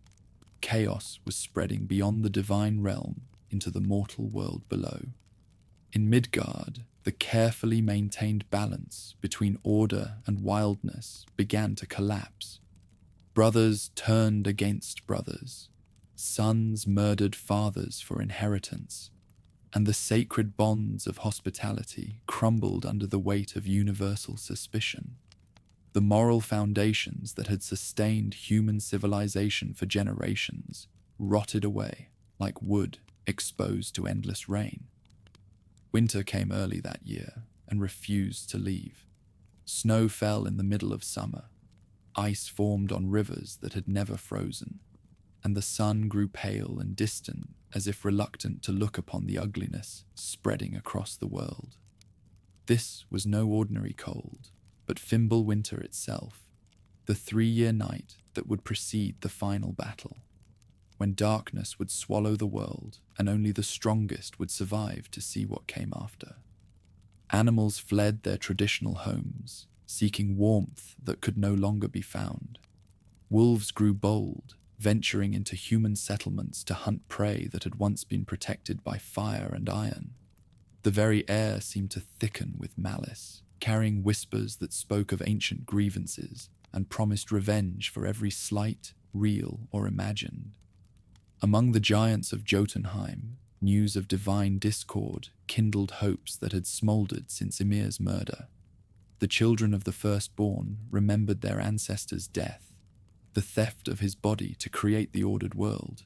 Chaos was spreading beyond the divine realm into the mortal world below. In Midgard, the carefully maintained balance between order and wildness began to collapse. Brothers turned against brothers. Sons murdered fathers for inheritance, and the sacred bonds of hospitality crumbled under the weight of universal suspicion. The moral foundations that had sustained human civilization for generations rotted away like wood exposed to endless rain. Winter came early that year and refused to leave. Snow fell in the middle of summer. Ice formed on rivers that had never frozen, and the sun grew pale and distant as if reluctant to look upon the ugliness spreading across the world. This was no ordinary cold, but Fimbulwinter itself, the 3-year night that would precede the final battle, when darkness would swallow the world and only the strongest would survive to see what came after. Animals fled their traditional homes, seeking warmth that could no longer be found. Wolves grew bold, venturing into human settlements to hunt prey that had once been protected by fire and iron. The very air seemed to thicken with malice, carrying whispers that spoke of ancient grievances and promised revenge for every slight, real or imagined. Among the giants of Jotunheim, news of divine discord kindled hopes that had smoldered since Ymir's murder. The children of the firstborn remembered their ancestors' death, the theft of his body to create the ordered world,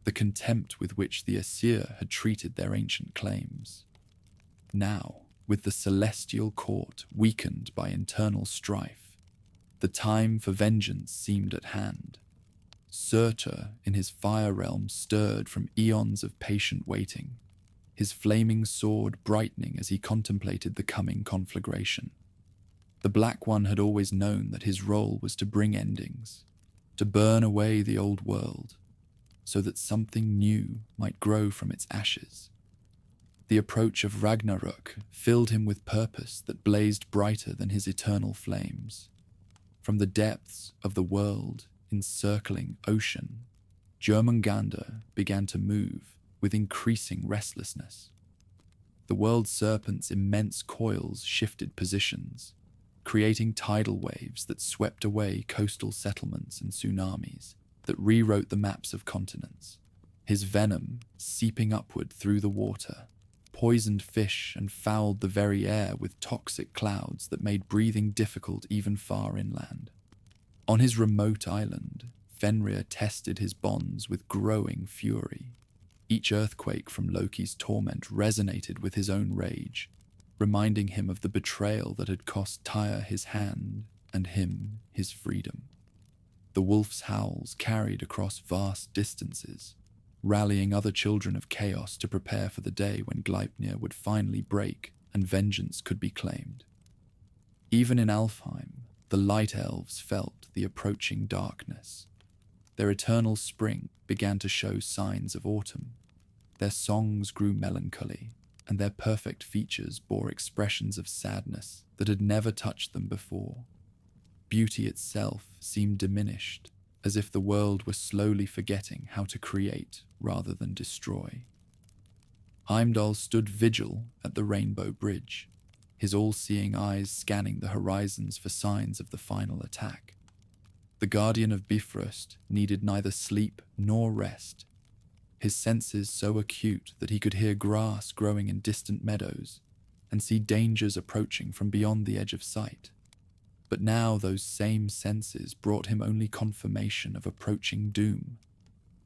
the contempt with which the Æsir had treated their ancient claims. Now, with the celestial court weakened by internal strife, the time for vengeance seemed at hand. Surtur in his fire realm stirred from eons of patient waiting, his flaming sword brightening as he contemplated the coming conflagration. The Black One had always known that his role was to bring endings, to burn away the old world, so that something new might grow from its ashes. The approach of Ragnarök filled him with purpose that blazed brighter than his eternal flames. From the depths of the world encircling ocean, Jörmungandr began to move with increasing restlessness. The world serpent's immense coils shifted positions, creating tidal waves that swept away coastal settlements and tsunamis that rewrote the maps of continents. His venom, seeping upward through the water, poisoned fish and fouled the very air with toxic clouds that made breathing difficult even far inland. On his remote island, Fenrir tested his bonds with growing fury. Each earthquake from Loki's torment resonated with his own rage, reminding him of the betrayal that had cost Tyr his hand and him his freedom. The wolf's howls carried across vast distances, rallying other children of chaos to prepare for the day when Gleipnir would finally break and vengeance could be claimed. Even in Alfheim, the light elves felt the approaching darkness. Their eternal spring began to show signs of autumn. Their songs grew melancholy, and their perfect features bore expressions of sadness that had never touched them before. Beauty itself seemed diminished, as if the world were slowly forgetting how to create rather than destroy. Heimdall stood vigil at the Rainbow Bridge, his all-seeing eyes scanning the horizons for signs of the final attack. The Guardian of Bifrost needed neither sleep nor rest, his senses so acute that he could hear grass growing in distant meadows and see dangers approaching from beyond the edge of sight. But now those same senses brought him only confirmation of approaching doom,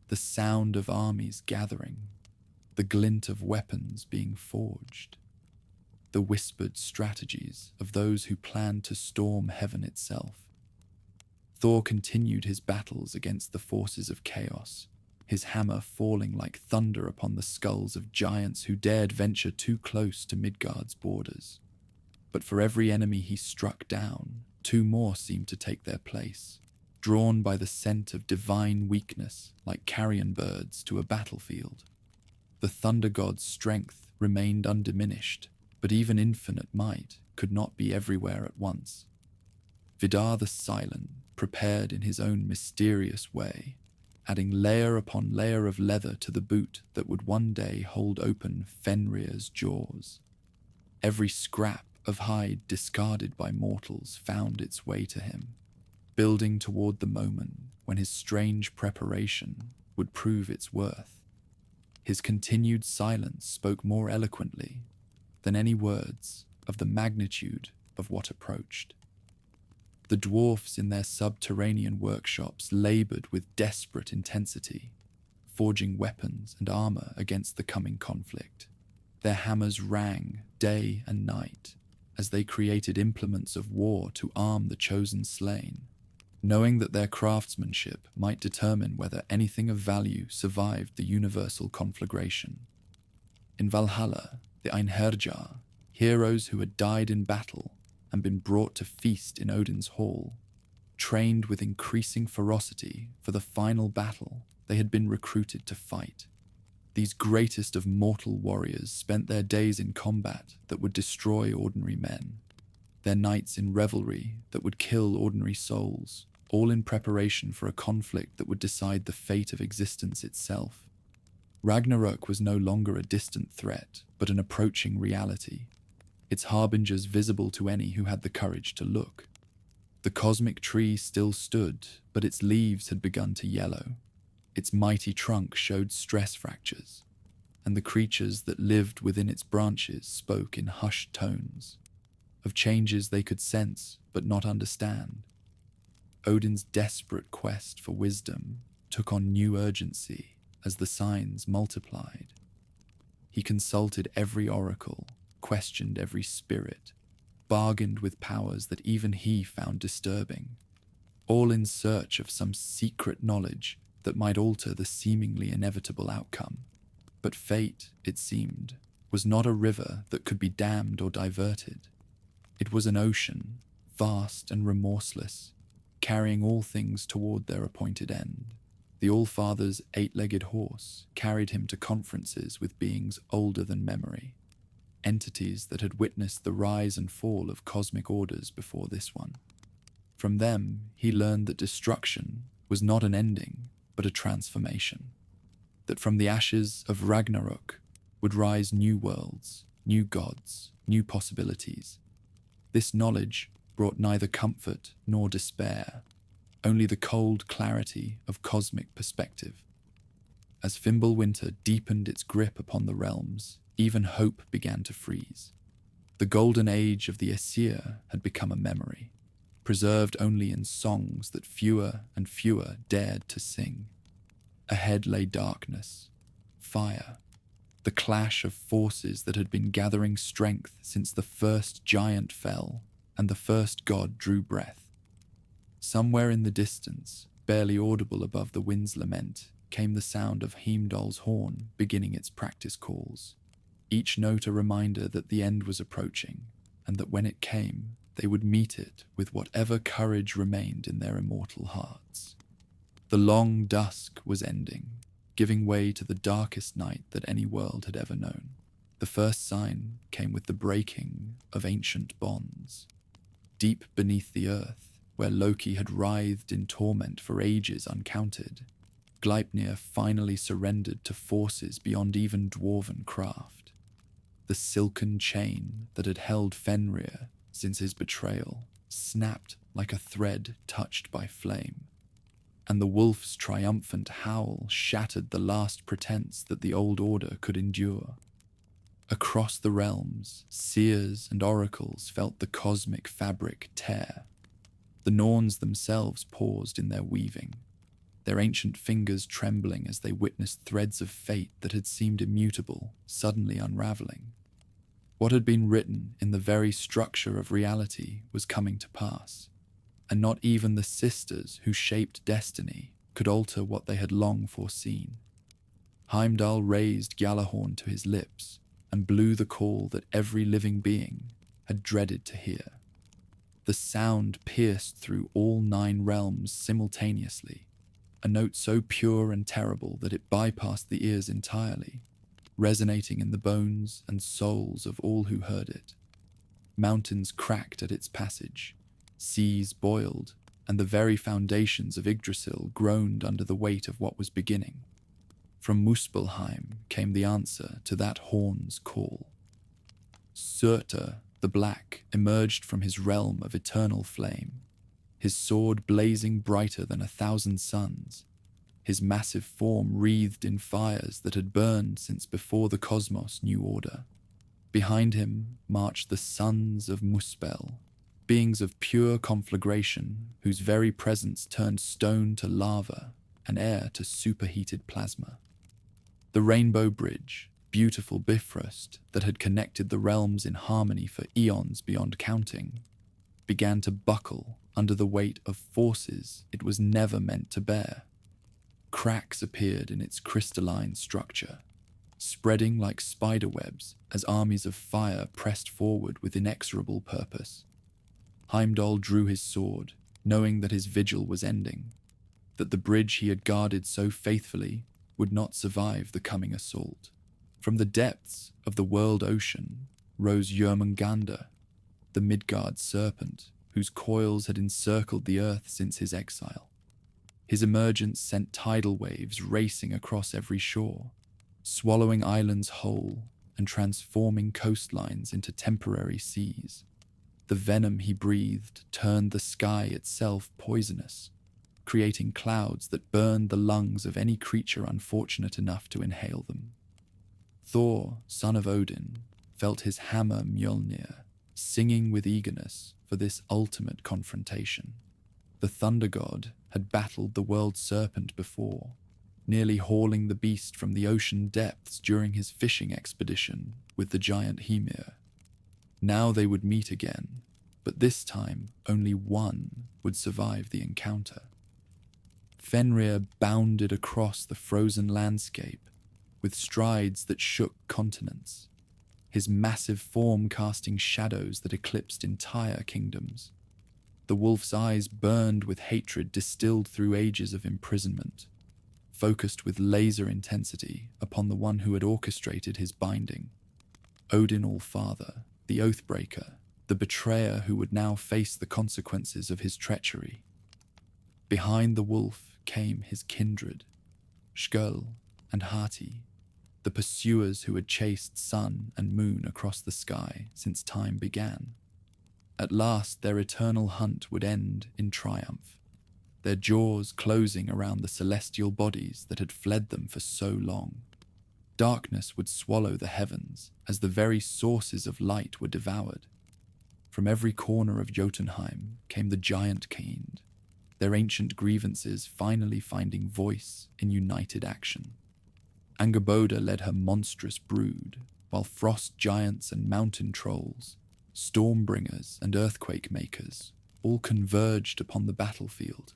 the sound of armies gathering, the glint of weapons being forged, the whispered strategies of those who planned to storm heaven itself. Thor continued his battles against the forces of chaos, his hammer falling like thunder upon the skulls of giants who dared venture too close to Midgard's borders. But for every enemy he struck down, two more seemed to take their place, drawn by the scent of divine weakness like carrion birds to a battlefield. The thunder god's strength remained undiminished, but even infinite might could not be everywhere at once. Vidar the Silent prepared in his own mysterious way, adding layer upon layer of leather to the boot that would one day hold open Fenrir's jaws. Every scrap of hide discarded by mortals found its way to him, building toward the moment when his strange preparation would prove its worth. His continued silence spoke more eloquently than any words of the magnitude of what approached. The dwarfs in their subterranean workshops labored with desperate intensity, forging weapons and armor against the coming conflict. Their hammers rang day and night as they created implements of war to arm the chosen slain, knowing that their craftsmanship might determine whether anything of value survived the universal conflagration. In Valhalla, the Einherjar, heroes who had died in battle and been brought to feast in Odin's hall, trained with increasing ferocity for the final battle they had been recruited to fight. These greatest of mortal warriors spent their days in combat that would destroy ordinary men, their nights in revelry that would kill ordinary souls, all in preparation for a conflict that would decide the fate of existence itself. Ragnarök was no longer a distant threat, but an approaching reality, its harbingers visible to any who had the courage to look. The cosmic tree still stood, but its leaves had begun to yellow. Its mighty trunk showed stress fractures, and the creatures that lived within its branches spoke in hushed tones, of changes they could sense but not understand. Odin's desperate quest for wisdom took on new urgency as the signs multiplied. He consulted every oracle, questioned every spirit, bargained with powers that even he found disturbing, all in search of some secret knowledge that might alter the seemingly inevitable outcome. But fate, it seemed, was not a river that could be dammed or diverted. It was an ocean, vast and remorseless, carrying all things toward their appointed end. The All-Father's 8-legged horse carried him to conferences with beings older than memory, entities that had witnessed the rise and fall of cosmic orders before this one. From them, he learned that destruction was not an ending, but a transformation. That from the ashes of Ragnarök would rise new worlds, new gods, new possibilities. This knowledge brought neither comfort nor despair, only the cold clarity of cosmic perspective. As Fimbulwinter deepened its grip upon the realms, even hope began to freeze. The golden age of the Æsir had become a memory, preserved only in songs that fewer and fewer dared to sing. Ahead lay darkness, fire, the clash of forces that had been gathering strength since the first giant fell and the first god drew breath. Somewhere in the distance, barely audible above the wind's lament, came the sound of Heimdall's horn beginning its practice calls, each note a reminder that the end was approaching, and that when it came, they would meet it with whatever courage remained in their immortal hearts. The long dusk was ending, giving way to the darkest night that any world had ever known. The first sign came with the breaking of ancient bonds. Deep beneath the earth, where Loki had writhed in torment for ages uncounted, Gleipnir finally surrendered to forces beyond even dwarven craft. The silken chain that had held Fenrir since his betrayal snapped like a thread touched by flame, and the wolf's triumphant howl shattered the last pretense that the old order could endure. Across the realms, seers and oracles felt the cosmic fabric tear. The Norns themselves paused in their weaving, their ancient fingers trembling as they witnessed threads of fate that had seemed immutable suddenly unraveling. What had been written in the very structure of reality was coming to pass, and not even the sisters who shaped destiny could alter what they had long foreseen. Heimdall raised Gjallarhorn to his lips and blew the call that every living being had dreaded to hear. The sound pierced through all 9 realms simultaneously, a note so pure and terrible that it bypassed the ears entirely, resonating in the bones and souls of all who heard it. Mountains cracked at its passage, seas boiled, and the very foundations of Yggdrasil groaned under the weight of what was beginning. From Muspelheim came the answer to that horn's call. Surtur the Black emerged from his realm of eternal flame, his sword blazing brighter than 1,000 suns, his massive form wreathed in fires that had burned since before the cosmos knew order. Behind him marched the sons of Muspel, beings of pure conflagration whose very presence turned stone to lava and air to superheated plasma. The Rainbow Bridge, beautiful Bifrost that had connected the realms in harmony for eons beyond counting, began to buckle under the weight of forces it was never meant to bear. Cracks appeared in its crystalline structure, spreading like spiderwebs as armies of fire pressed forward with inexorable purpose. Heimdall drew his sword, knowing that his vigil was ending, that the bridge he had guarded so faithfully would not survive the coming assault. From the depths of the world ocean rose Jörmungandr, the Midgard serpent whose coils had encircled the earth since his exile. His emergence sent tidal waves racing across every shore, swallowing islands whole and transforming coastlines into temporary seas. The venom he breathed turned the sky itself poisonous, creating clouds that burned the lungs of any creature unfortunate enough to inhale them. Thor, son of Odin, felt his hammer Mjolnir singing with eagerness for this ultimate confrontation. The Thunder God had battled the world serpent before, nearly hauling the beast from the ocean depths during his fishing expedition with the giant Hymir. Now they would meet again, but this time only one would survive the encounter. Fenrir bounded across the frozen landscape with strides that shook continents, his massive form casting shadows that eclipsed entire kingdoms. The wolf's eyes burned with hatred distilled through ages of imprisonment, focused with laser intensity upon the one who had orchestrated his binding. Odin All-Father, the Oathbreaker, the betrayer who would now face the consequences of his treachery. Behind the wolf came his kindred, Skjöll and Hati, the pursuers who had chased sun and moon across the sky since time began. At last their eternal hunt would end in triumph, their jaws closing around the celestial bodies that had fled them for so long. Darkness would swallow the heavens as the very sources of light were devoured. From every corner of Jotunheim came the giant kind, their ancient grievances finally finding voice in united action. Angerboda led her monstrous brood, while frost giants and mountain trolls, stormbringers and earthquake makers, all converged upon the battlefield,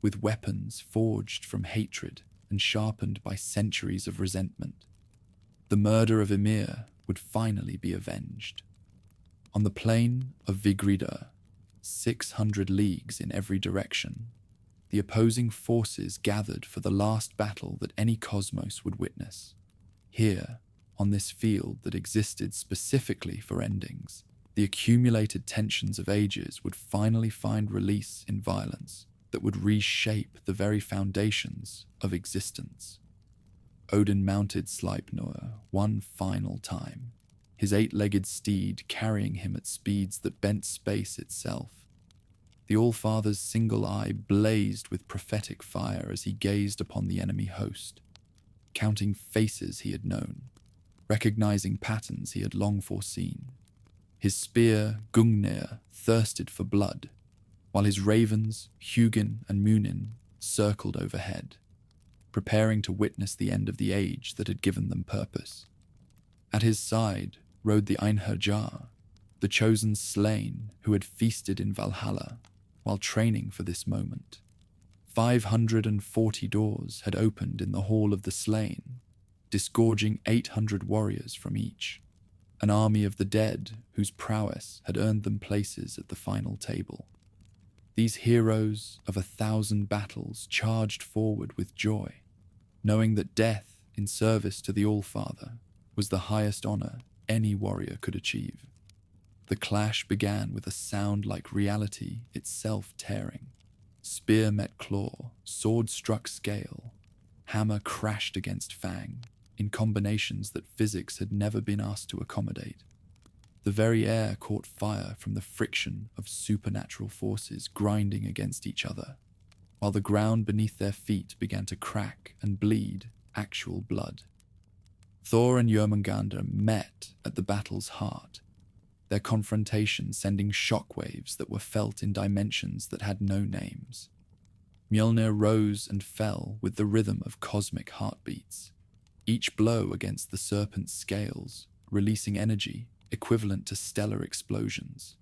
with weapons forged from hatred and sharpened by centuries of resentment. The murder of Ymir would finally be avenged. On the plain of Vigridr, 600 leagues in every direction, the opposing forces gathered for the last battle that any cosmos would witness. Here, on this field that existed specifically for endings, the accumulated tensions of ages would finally find release in violence that would reshape the very foundations of existence. Odin mounted Sleipnir one final time, his 8-legged steed carrying him at speeds that bent space itself. The All-Father's single eye blazed with prophetic fire as he gazed upon the enemy host, counting faces he had known, recognizing patterns he had long foreseen. His spear, Gungnir, thirsted for blood, while his ravens, Hugin and Munin, circled overhead, preparing to witness the end of the age that had given them purpose. At his side rode the Einherjar, the chosen slain who had feasted in Valhalla while training for this moment. 540 doors had opened in the Hall of the Slain, disgorging 800 warriors from each, an army of the dead whose prowess had earned them places at the final table. These heroes of 1,000 battles charged forward with joy, knowing that death in service to the All-Father was the highest honor any warrior could achieve. The clash began with a sound like reality itself tearing. Spear met claw, sword struck scale, hammer crashed against fang, in combinations that physics had never been asked to accommodate. The very air caught fire from the friction of supernatural forces grinding against each other, while the ground beneath their feet began to crack and bleed actual blood. Thor and Jörmungandr met at the battle's heart, their confrontation sending shockwaves that were felt in dimensions that had no names. Mjolnir rose and fell with the rhythm of cosmic heartbeats, each blow against the serpent's scales, releasing energy equivalent to stellar explosions.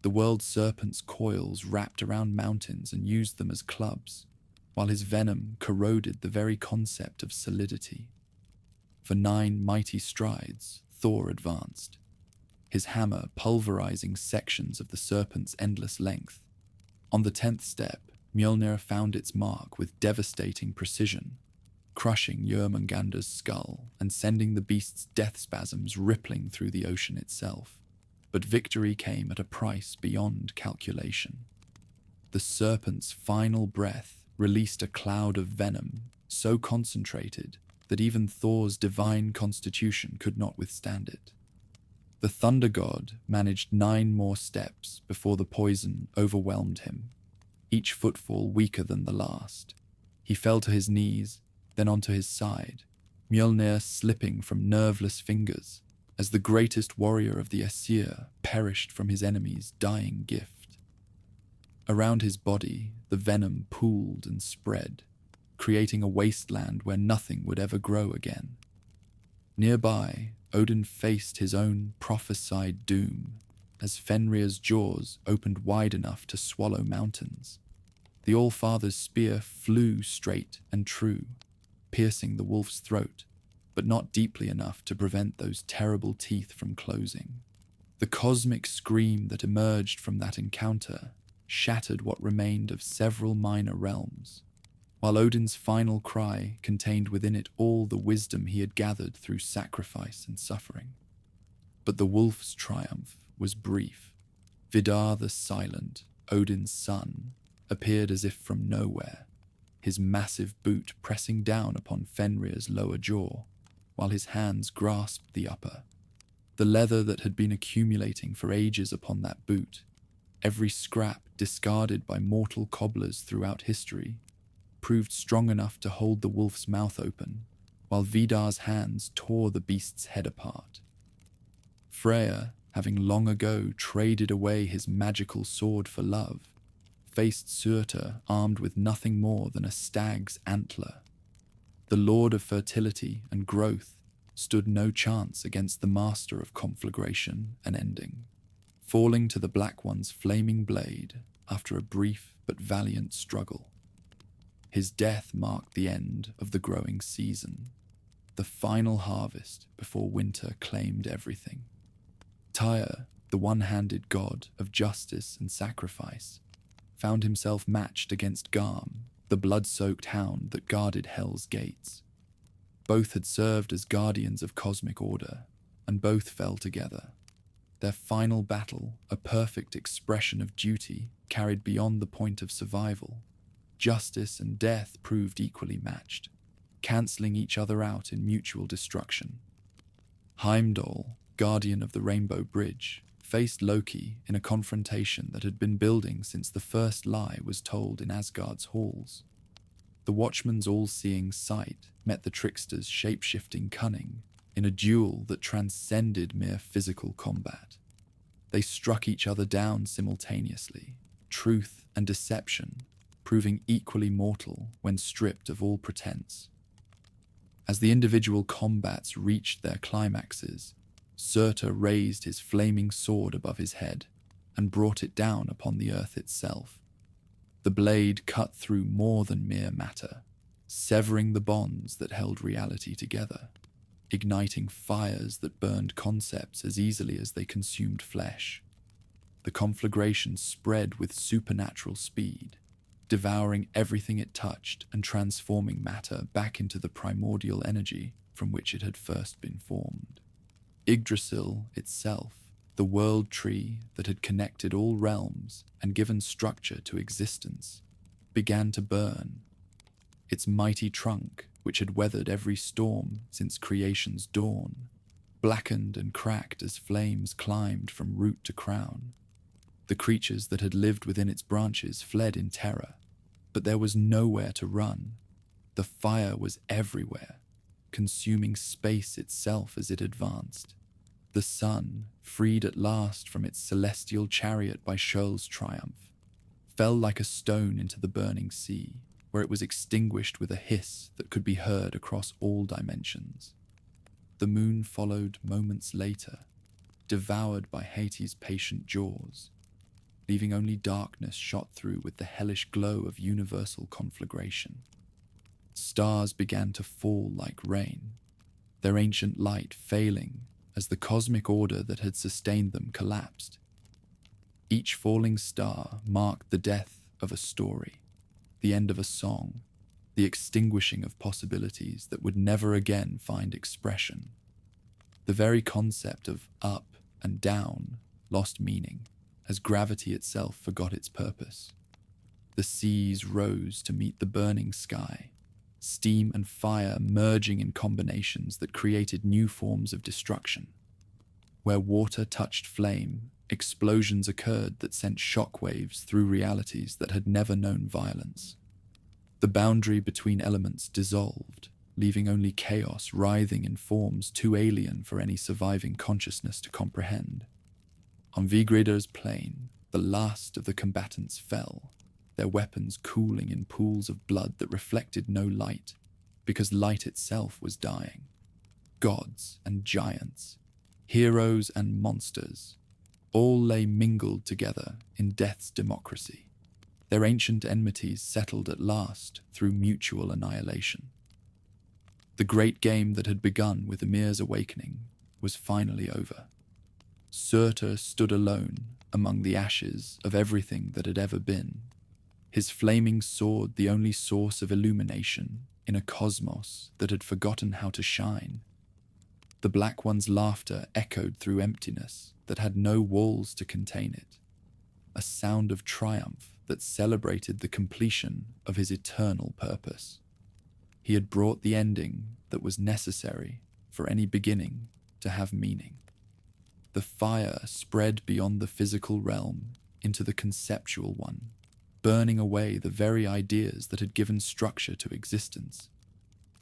The world serpent's coils wrapped around mountains and used them as clubs, while his venom corroded the very concept of solidity. For 9 mighty strides, Thor advanced, his hammer pulverizing sections of the serpent's endless length. On the 10th step, Mjolnir found its mark with devastating precision, crushing Jörmungandr's skull and sending the beast's death spasms rippling through the ocean itself. But victory came at a price beyond calculation. The serpent's final breath released a cloud of venom so concentrated that even Thor's divine constitution could not withstand it. The Thunder God managed 9 more steps before the poison overwhelmed him, each footfall weaker than the last. He fell to his knees, then onto his side, Mjolnir slipping from nerveless fingers as the greatest warrior of the Æsir perished from his enemy's dying gift. Around his body, the venom pooled and spread, creating a wasteland where nothing would ever grow again. Nearby, Odin faced his own prophesied doom as Fenrir's jaws opened wide enough to swallow mountains. The All-Father's spear flew straight and true, piercing the wolf's throat, but not deeply enough to prevent those terrible teeth from closing. The cosmic scream that emerged from that encounter shattered what remained of several minor realms, while Odin's final cry contained within it all the wisdom he had gathered through sacrifice and suffering. But the wolf's triumph was brief. Vidar the Silent, Odin's son, appeared as if from nowhere, his massive boot pressing down upon Fenrir's lower jaw, while his hands grasped the upper. The leather that had been accumulating for ages upon that boot, every scrap discarded by mortal cobblers throughout history, proved strong enough to hold the wolf's mouth open, while Vidar's hands tore the beast's head apart. Freyr, having long ago traded away his magical sword for love, faced Surtur armed with nothing more than a stag's antler. The lord of fertility and growth stood no chance against the master of conflagration and ending, falling to the Black One's flaming blade after a brief but valiant struggle. His death marked the end of the growing season, the final harvest before winter claimed everything. Tyr, the one-handed god of justice and sacrifice, found himself matched against Garm, the blood-soaked hound that guarded Hell's gates. Both had served as guardians of cosmic order, and both fell together. Their final battle, a perfect expression of duty carried beyond the point of survival. Justice and death proved equally matched, cancelling each other out in mutual destruction. Heimdall, guardian of the Rainbow Bridge, faced Loki in a confrontation that had been building since the first lie was told in Asgard's halls. The Watchman's all-seeing sight met the trickster's shape-shifting cunning in a duel that transcended mere physical combat. They struck each other down simultaneously, truth and deception proving equally mortal when stripped of all pretense. As the individual combats reached their climaxes, Surtur raised his flaming sword above his head and brought it down upon the earth itself. The blade cut through more than mere matter, severing the bonds that held reality together, igniting fires that burned concepts as easily as they consumed flesh. The conflagration spread with supernatural speed, devouring everything it touched and transforming matter back into the primordial energy from which it had first been formed. Yggdrasil itself, the world tree that had connected all realms and given structure to existence, began to burn. Its mighty trunk, which had weathered every storm since creation's dawn, blackened and cracked as flames climbed from root to crown. The creatures that had lived within its branches fled in terror, but there was nowhere to run. The fire was everywhere, consuming space itself as it advanced. The sun, freed at last from its celestial chariot by Sjöll's triumph, fell like a stone into the burning sea, where it was extinguished with a hiss that could be heard across all dimensions. The moon followed moments later, devoured by Hades' patient jaws, leaving only darkness shot through with the hellish glow of universal conflagration. Stars began to fall like rain, their ancient light failing as the cosmic order that had sustained them collapsed. Each falling star marked the death of a story, the end of a song, the extinguishing of possibilities that would never again find expression. The very concept of up and down lost meaning as gravity itself forgot its purpose. The seas rose to meet the burning sky, steam and fire merging in combinations that created new forms of destruction. Where water touched flame, explosions occurred that sent shockwaves through realities that had never known violence. The boundary between elements dissolved, leaving only chaos writhing in forms too alien for any surviving consciousness to comprehend. On Vigrider's plain, the last of the combatants fell, their weapons cooling in pools of blood that reflected no light, because light itself was dying. Gods and giants, heroes and monsters, all lay mingled together in death's democracy. Their ancient enmities settled at last through mutual annihilation. The great game that had begun with Ymir's awakening was finally over. Surtur stood alone, among the ashes of everything that had ever been, his flaming sword the only source of illumination in a cosmos that had forgotten how to shine. The Black One's laughter echoed through emptiness that had no walls to contain it, a sound of triumph that celebrated the completion of his eternal purpose. He had brought the ending that was necessary for any beginning to have meaning. The fire spread beyond the physical realm into the conceptual one, burning away the very ideas that had given structure to existence.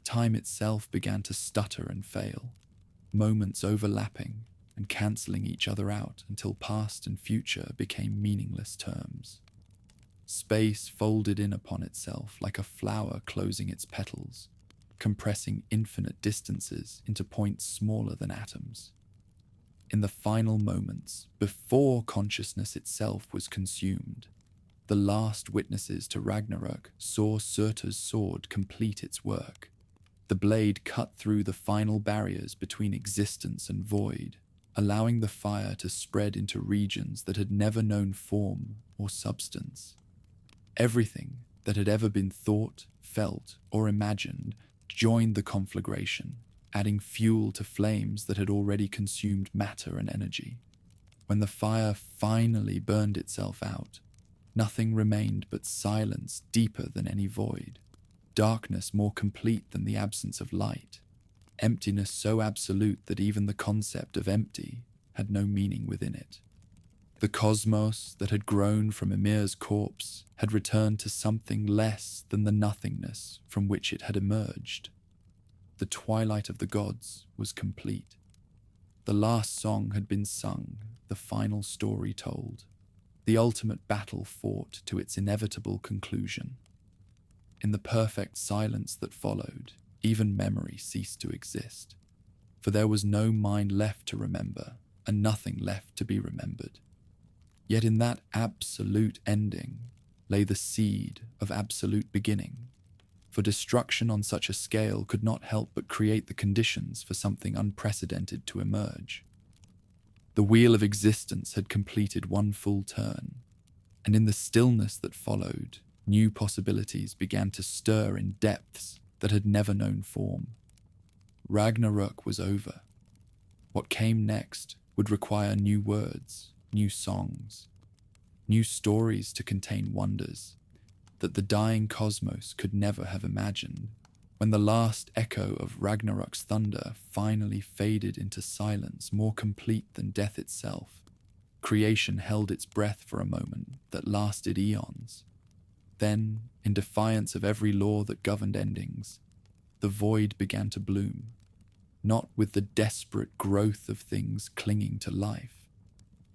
Time itself began to stutter and fail, moments overlapping and cancelling each other out until past and future became meaningless terms. Space folded in upon itself like a flower closing its petals, compressing infinite distances into points smaller than atoms. In the final moments, before consciousness itself was consumed, the last witnesses to Ragnarök saw Surtur's sword complete its work. The blade cut through the final barriers between existence and void, allowing the fire to spread into regions that had never known form or substance. Everything that had ever been thought, felt, or imagined joined the conflagration, adding fuel to flames that had already consumed matter and energy. When the fire finally burned itself out, nothing remained but silence deeper than any void, darkness more complete than the absence of light, emptiness so absolute that even the concept of empty had no meaning within it. The cosmos that had grown from Ymir's corpse had returned to something less than the nothingness from which it had emerged. The twilight of the gods was complete. The last song had been sung, the final story told, the ultimate battle fought to its inevitable conclusion. In the perfect silence that followed, even memory ceased to exist, for there was no mind left to remember and nothing left to be remembered. Yet in that absolute ending lay the seed of absolute beginning, for destruction on such a scale could not help but create the conditions for something unprecedented to emerge. The wheel of existence had completed one full turn, and in the stillness that followed, new possibilities began to stir in depths that had never known form. Ragnarök was over. What came next would require new words, new songs, new stories to contain wonders that the dying cosmos could never have imagined. When the last echo of Ragnarök's thunder finally faded into silence more complete than death itself, creation held its breath for a moment that lasted eons. Then, in defiance of every law that governed endings, the void began to bloom, not with the desperate growth of things clinging to life,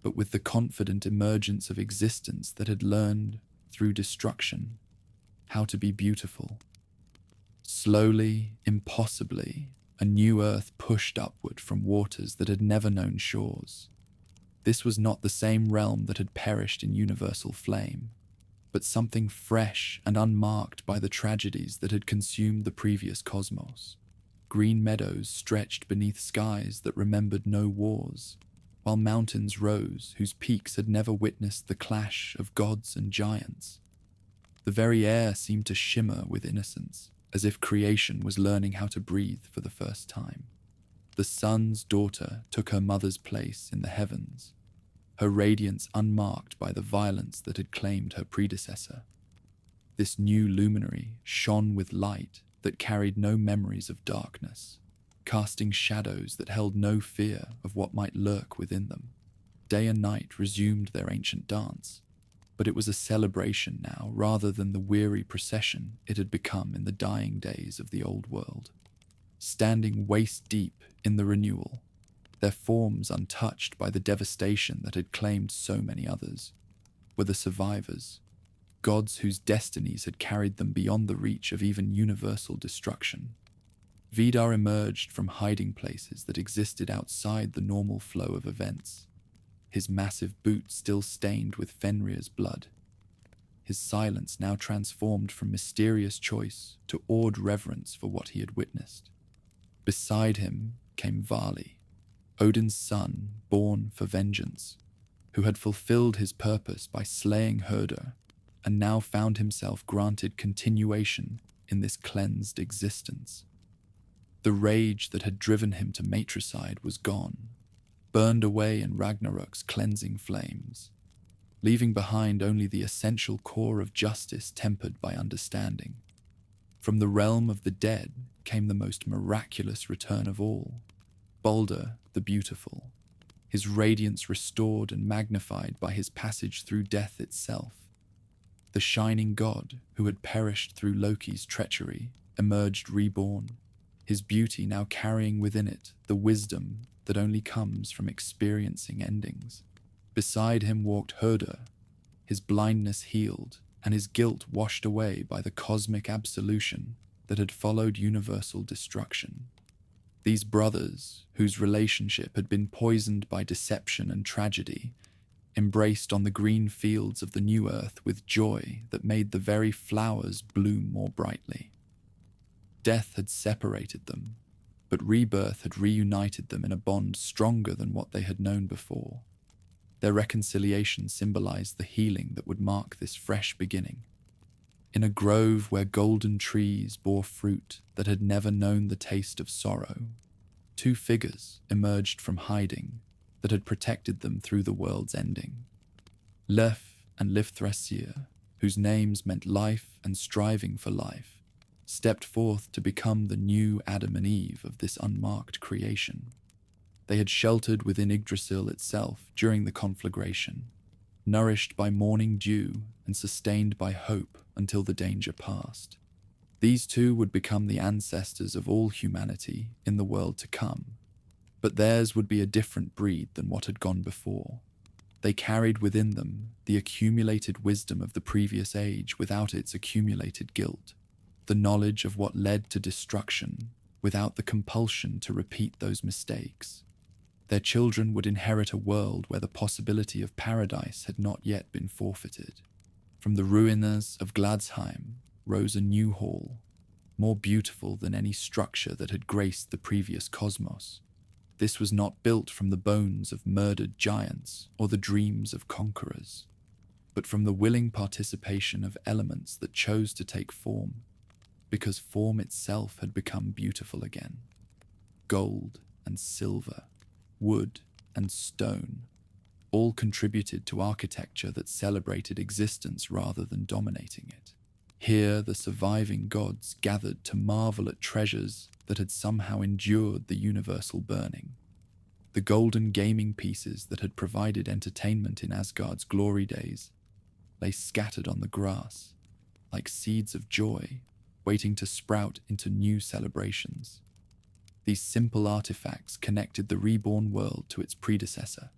but with the confident emergence of existence that had learned, through destruction, how to be beautiful. Slowly, impossibly, a new earth pushed upward from waters that had never known shores. This was not the same realm that had perished in universal flame, but something fresh and unmarked by the tragedies that had consumed the previous cosmos. Green meadows stretched beneath skies that remembered no wars, while mountains rose whose peaks had never witnessed the clash of gods and giants. The very air seemed to shimmer with innocence, as if creation was learning how to breathe for the first time. The sun's daughter took her mother's place in the heavens, her radiance unmarked by the violence that had claimed her predecessor. This new luminary shone with light that carried no memories of darkness, casting shadows that held no fear of what might lurk within them. Day and night resumed their ancient dance, but it was a celebration now rather than the weary procession it had become in the dying days of the old world. Standing waist-deep in the renewal, their forms untouched by the devastation that had claimed so many others, were the survivors, gods whose destinies had carried them beyond the reach of even universal destruction. Vidar emerged from hiding places that existed outside the normal flow of events, his massive boot still stained with Fenrir's blood, his silence now transformed from mysterious choice to awed reverence for what he had witnessed. Beside him came Vali, Odin's son, born for vengeance, who had fulfilled his purpose by slaying Herder, and now found himself granted continuation in this cleansed existence. The rage that had driven him to matricide was gone, burned away in Ragnarok's cleansing flames, leaving behind only the essential core of justice tempered by understanding. From the realm of the dead came the most miraculous return of all, Baldr the Beautiful, his radiance restored and magnified by his passage through death itself. The shining god who had perished through Loki's treachery emerged reborn, his beauty now carrying within it the wisdom that only comes from experiencing endings. Beside him walked Herder, his blindness healed and his guilt washed away by the cosmic absolution that had followed universal destruction. These brothers, whose relationship had been poisoned by deception and tragedy, embraced on the green fields of the new earth with joy that made the very flowers bloom more brightly. Death had separated them, but rebirth had reunited them in a bond stronger than what they had known before. Their reconciliation symbolized the healing that would mark this fresh beginning. In a grove where golden trees bore fruit that had never known the taste of sorrow, two figures emerged from hiding that had protected them through the world's ending. Lef and Yggdrasil, whose names meant life and striving for life, stepped forth to become the new Adam and Eve of this unmarked creation. They had sheltered within Yggdrasil itself during the conflagration, nourished by morning dew and sustained by hope until the danger passed. These two would become the ancestors of all humanity in the world to come, but theirs would be a different breed than what had gone before. They carried within them the accumulated wisdom of the previous age without its accumulated guilt, the knowledge of what led to destruction without the compulsion to repeat those mistakes. Their children would inherit a world where the possibility of paradise had not yet been forfeited. From the ruins of Gladsheim rose a new hall, more beautiful than any structure that had graced the previous cosmos. This was not built from the bones of murdered giants or the dreams of conquerors, but from the willing participation of elements that chose to take form, because form itself had become beautiful again. Gold and silver, wood and stone, all contributed to architecture that celebrated existence rather than dominating it. Here the surviving gods gathered to marvel at treasures that had somehow endured the universal burning. The golden gaming pieces that had provided entertainment in Asgard's glory days lay scattered on the grass, like seeds of joy, waiting to sprout into new celebrations. These simple artifacts connected the reborn world to its predecessor,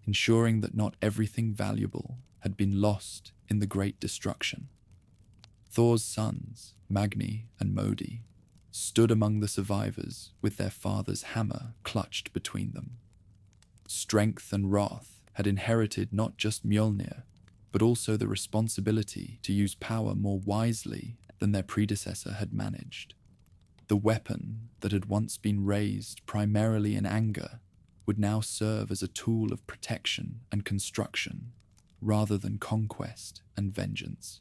ensuring that not everything valuable had been lost in the great destruction. Thor's sons, Magni and Modi, stood among the survivors with their father's hammer clutched between them. Strength and wrath had inherited not just Mjolnir, but also the responsibility to use power more wisely than their predecessor had managed. The weapon that had once been raised primarily in anger would now serve as a tool of protection and construction, rather than conquest and vengeance.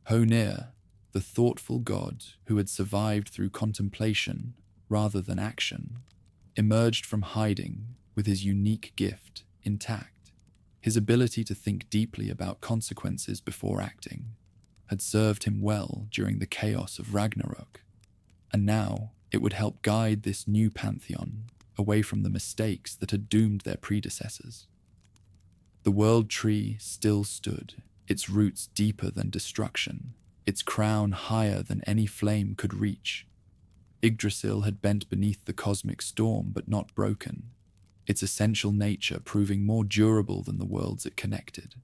Honir, the thoughtful god who had survived through contemplation rather than action, emerged from hiding with his unique gift intact. His ability to think deeply about consequences before acting had served him well during the chaos of Ragnarök, and now it would help guide this new pantheon away from the mistakes that had doomed their predecessors. The world tree still stood, its roots deeper than destruction, its crown higher than any flame could reach. Yggdrasil had bent beneath the cosmic storm but not broken, its essential nature proving more durable than the worlds it connected.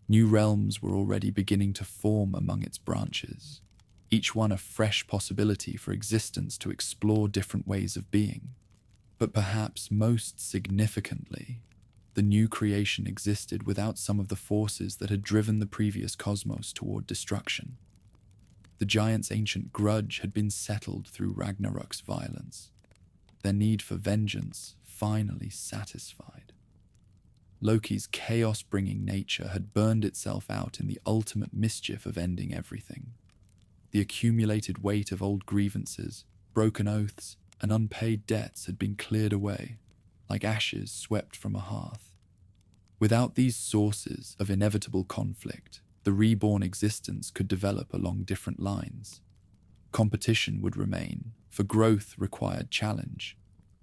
New realms were already beginning to form among its branches, each one a fresh possibility for existence to explore different ways of being. But perhaps most significantly, the new creation existed without some of the forces that had driven the previous cosmos toward destruction. The giants' ancient grudge had been settled through Ragnarok's violence, their need for vengeance finally satisfied. Loki's chaos-bringing nature had burned itself out in the ultimate mischief of ending everything. The accumulated weight of old grievances, broken oaths, and unpaid debts had been cleared away, like ashes swept from a hearth. Without these sources of inevitable conflict, the reborn existence could develop along different lines. Competition would remain, for growth required challenge,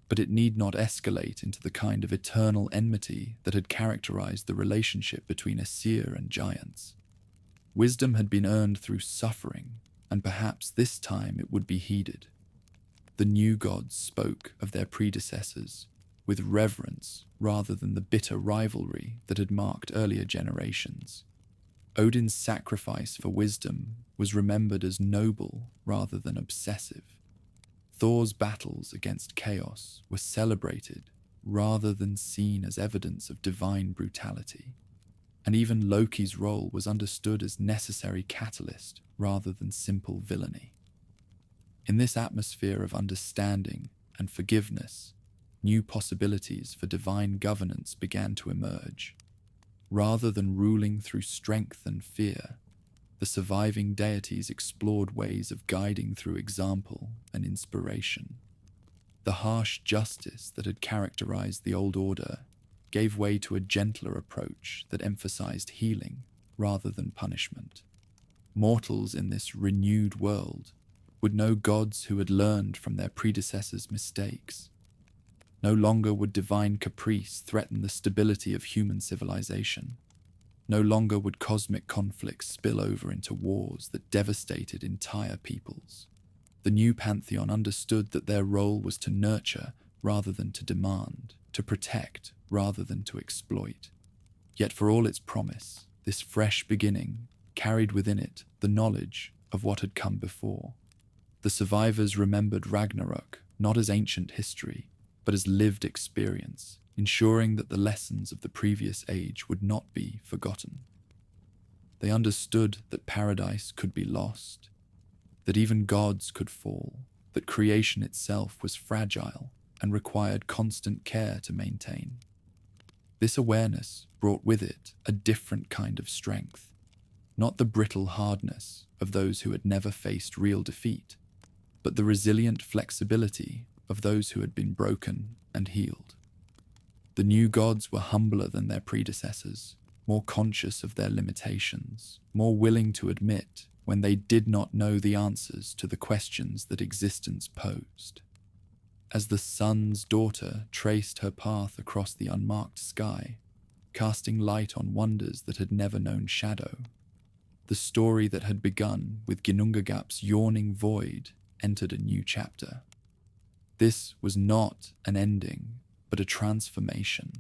but it need not escalate into the kind of eternal enmity that had characterized the relationship between Æsir and giants. Wisdom had been earned through suffering, and perhaps this time it would be heeded. The new gods spoke of their predecessors with reverence rather than the bitter rivalry that had marked earlier generations. Odin's sacrifice for wisdom was remembered as noble rather than obsessive. Thor's battles against chaos were celebrated rather than seen as evidence of divine brutality. And even Loki's role was understood as necessary catalyst rather than simple villainy. In this atmosphere of understanding and forgiveness, new possibilities for divine governance began to emerge. Rather than ruling through strength and fear, the surviving deities explored ways of guiding through example and inspiration. The harsh justice that had characterized the old order gave way to a gentler approach that emphasized healing rather than punishment. Mortals in this renewed world would know gods who had learned from their predecessors' mistakes. No longer would divine caprice threaten the stability of human civilization. No longer would cosmic conflicts spill over into wars that devastated entire peoples. The new pantheon understood that their role was to nurture rather than to demand, to protect rather than to exploit. Yet for all its promise, this fresh beginning carried within it the knowledge of what had come before. The survivors remembered Ragnarök not as ancient history, but as lived experience, ensuring that the lessons of the previous age would not be forgotten. They understood that paradise could be lost, that even gods could fall, that creation itself was fragile and required constant care to maintain. This awareness brought with it a different kind of strength, not the brittle hardness of those who had never faced real defeat, but the resilient flexibility of those who had been broken and healed. The new gods were humbler than their predecessors, more conscious of their limitations, more willing to admit when they did not know the answers to the questions that existence posed. As the sun's daughter traced her path across the unmarked sky, casting light on wonders that had never known shadow, the story that had begun with Ginnungagap's yawning void entered a new chapter. This was not an ending, but a transformation,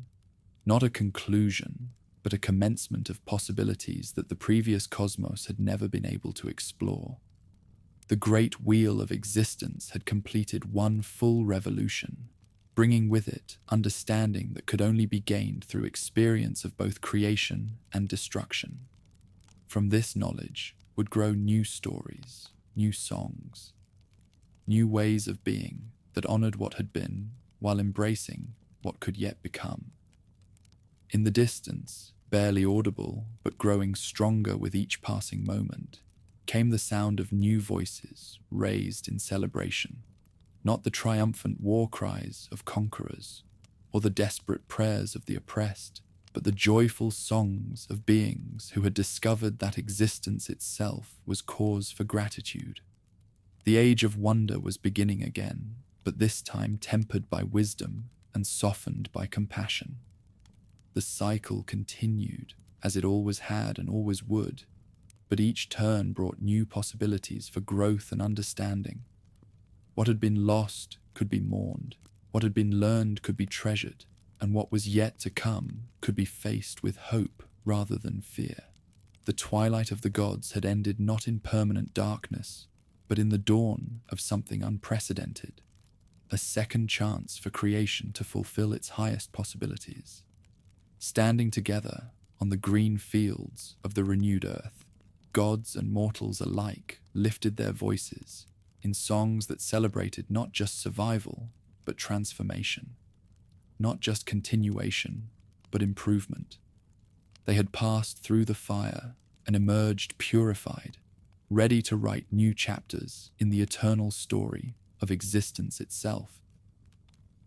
not a conclusion, but a commencement of possibilities that the previous cosmos had never been able to explore. The great wheel of existence had completed one full revolution, bringing with it understanding that could only be gained through experience of both creation and destruction. From this knowledge would grow new stories, new songs, new ways of being that honored what had been while embracing what could yet become. In the distance, barely audible but growing stronger with each passing moment, came the sound of new voices raised in celebration, not the triumphant war cries of conquerors or the desperate prayers of the oppressed, but the joyful songs of beings who had discovered that existence itself was cause for gratitude. The age of wonder was beginning again, but this time tempered by wisdom and softened by compassion. The cycle continued, as it always had and always would, but each turn brought new possibilities for growth and understanding. What had been lost could be mourned, what had been learned could be treasured, and what was yet to come could be faced with hope rather than fear. The twilight of the gods had ended not in permanent darkness, but in the dawn of something unprecedented, a second chance for creation to fulfill its highest possibilities. Standing together on the green fields of the renewed earth, gods and mortals alike lifted their voices in songs that celebrated not just survival, but transformation, not just continuation, but improvement. They had passed through the fire and emerged purified, ready to write new chapters in the eternal story of existence itself.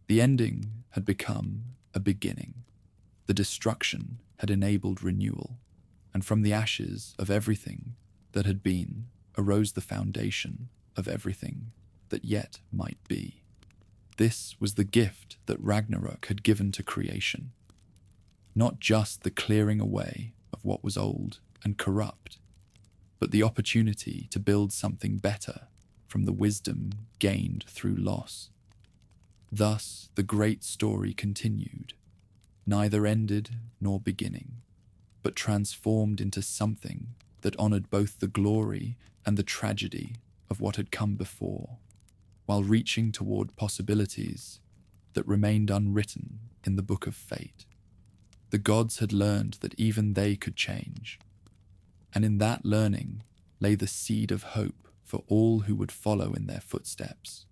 The ending had become a beginning. The destruction had enabled renewal, and from the ashes of everything that had been arose the foundation of everything that yet might be. This was the gift that Ragnarök had given to creation. Not just the clearing away of what was old and corrupt, but the opportunity to build something better from the wisdom gained through loss. Thus, the great story continued, neither ended nor beginning, but transformed into something that honored both the glory and the tragedy of what had come before, while reaching toward possibilities that remained unwritten in the book of fate. The gods had learned that even they could change, and in that learning lay the seed of hope for all who would follow in their footsteps.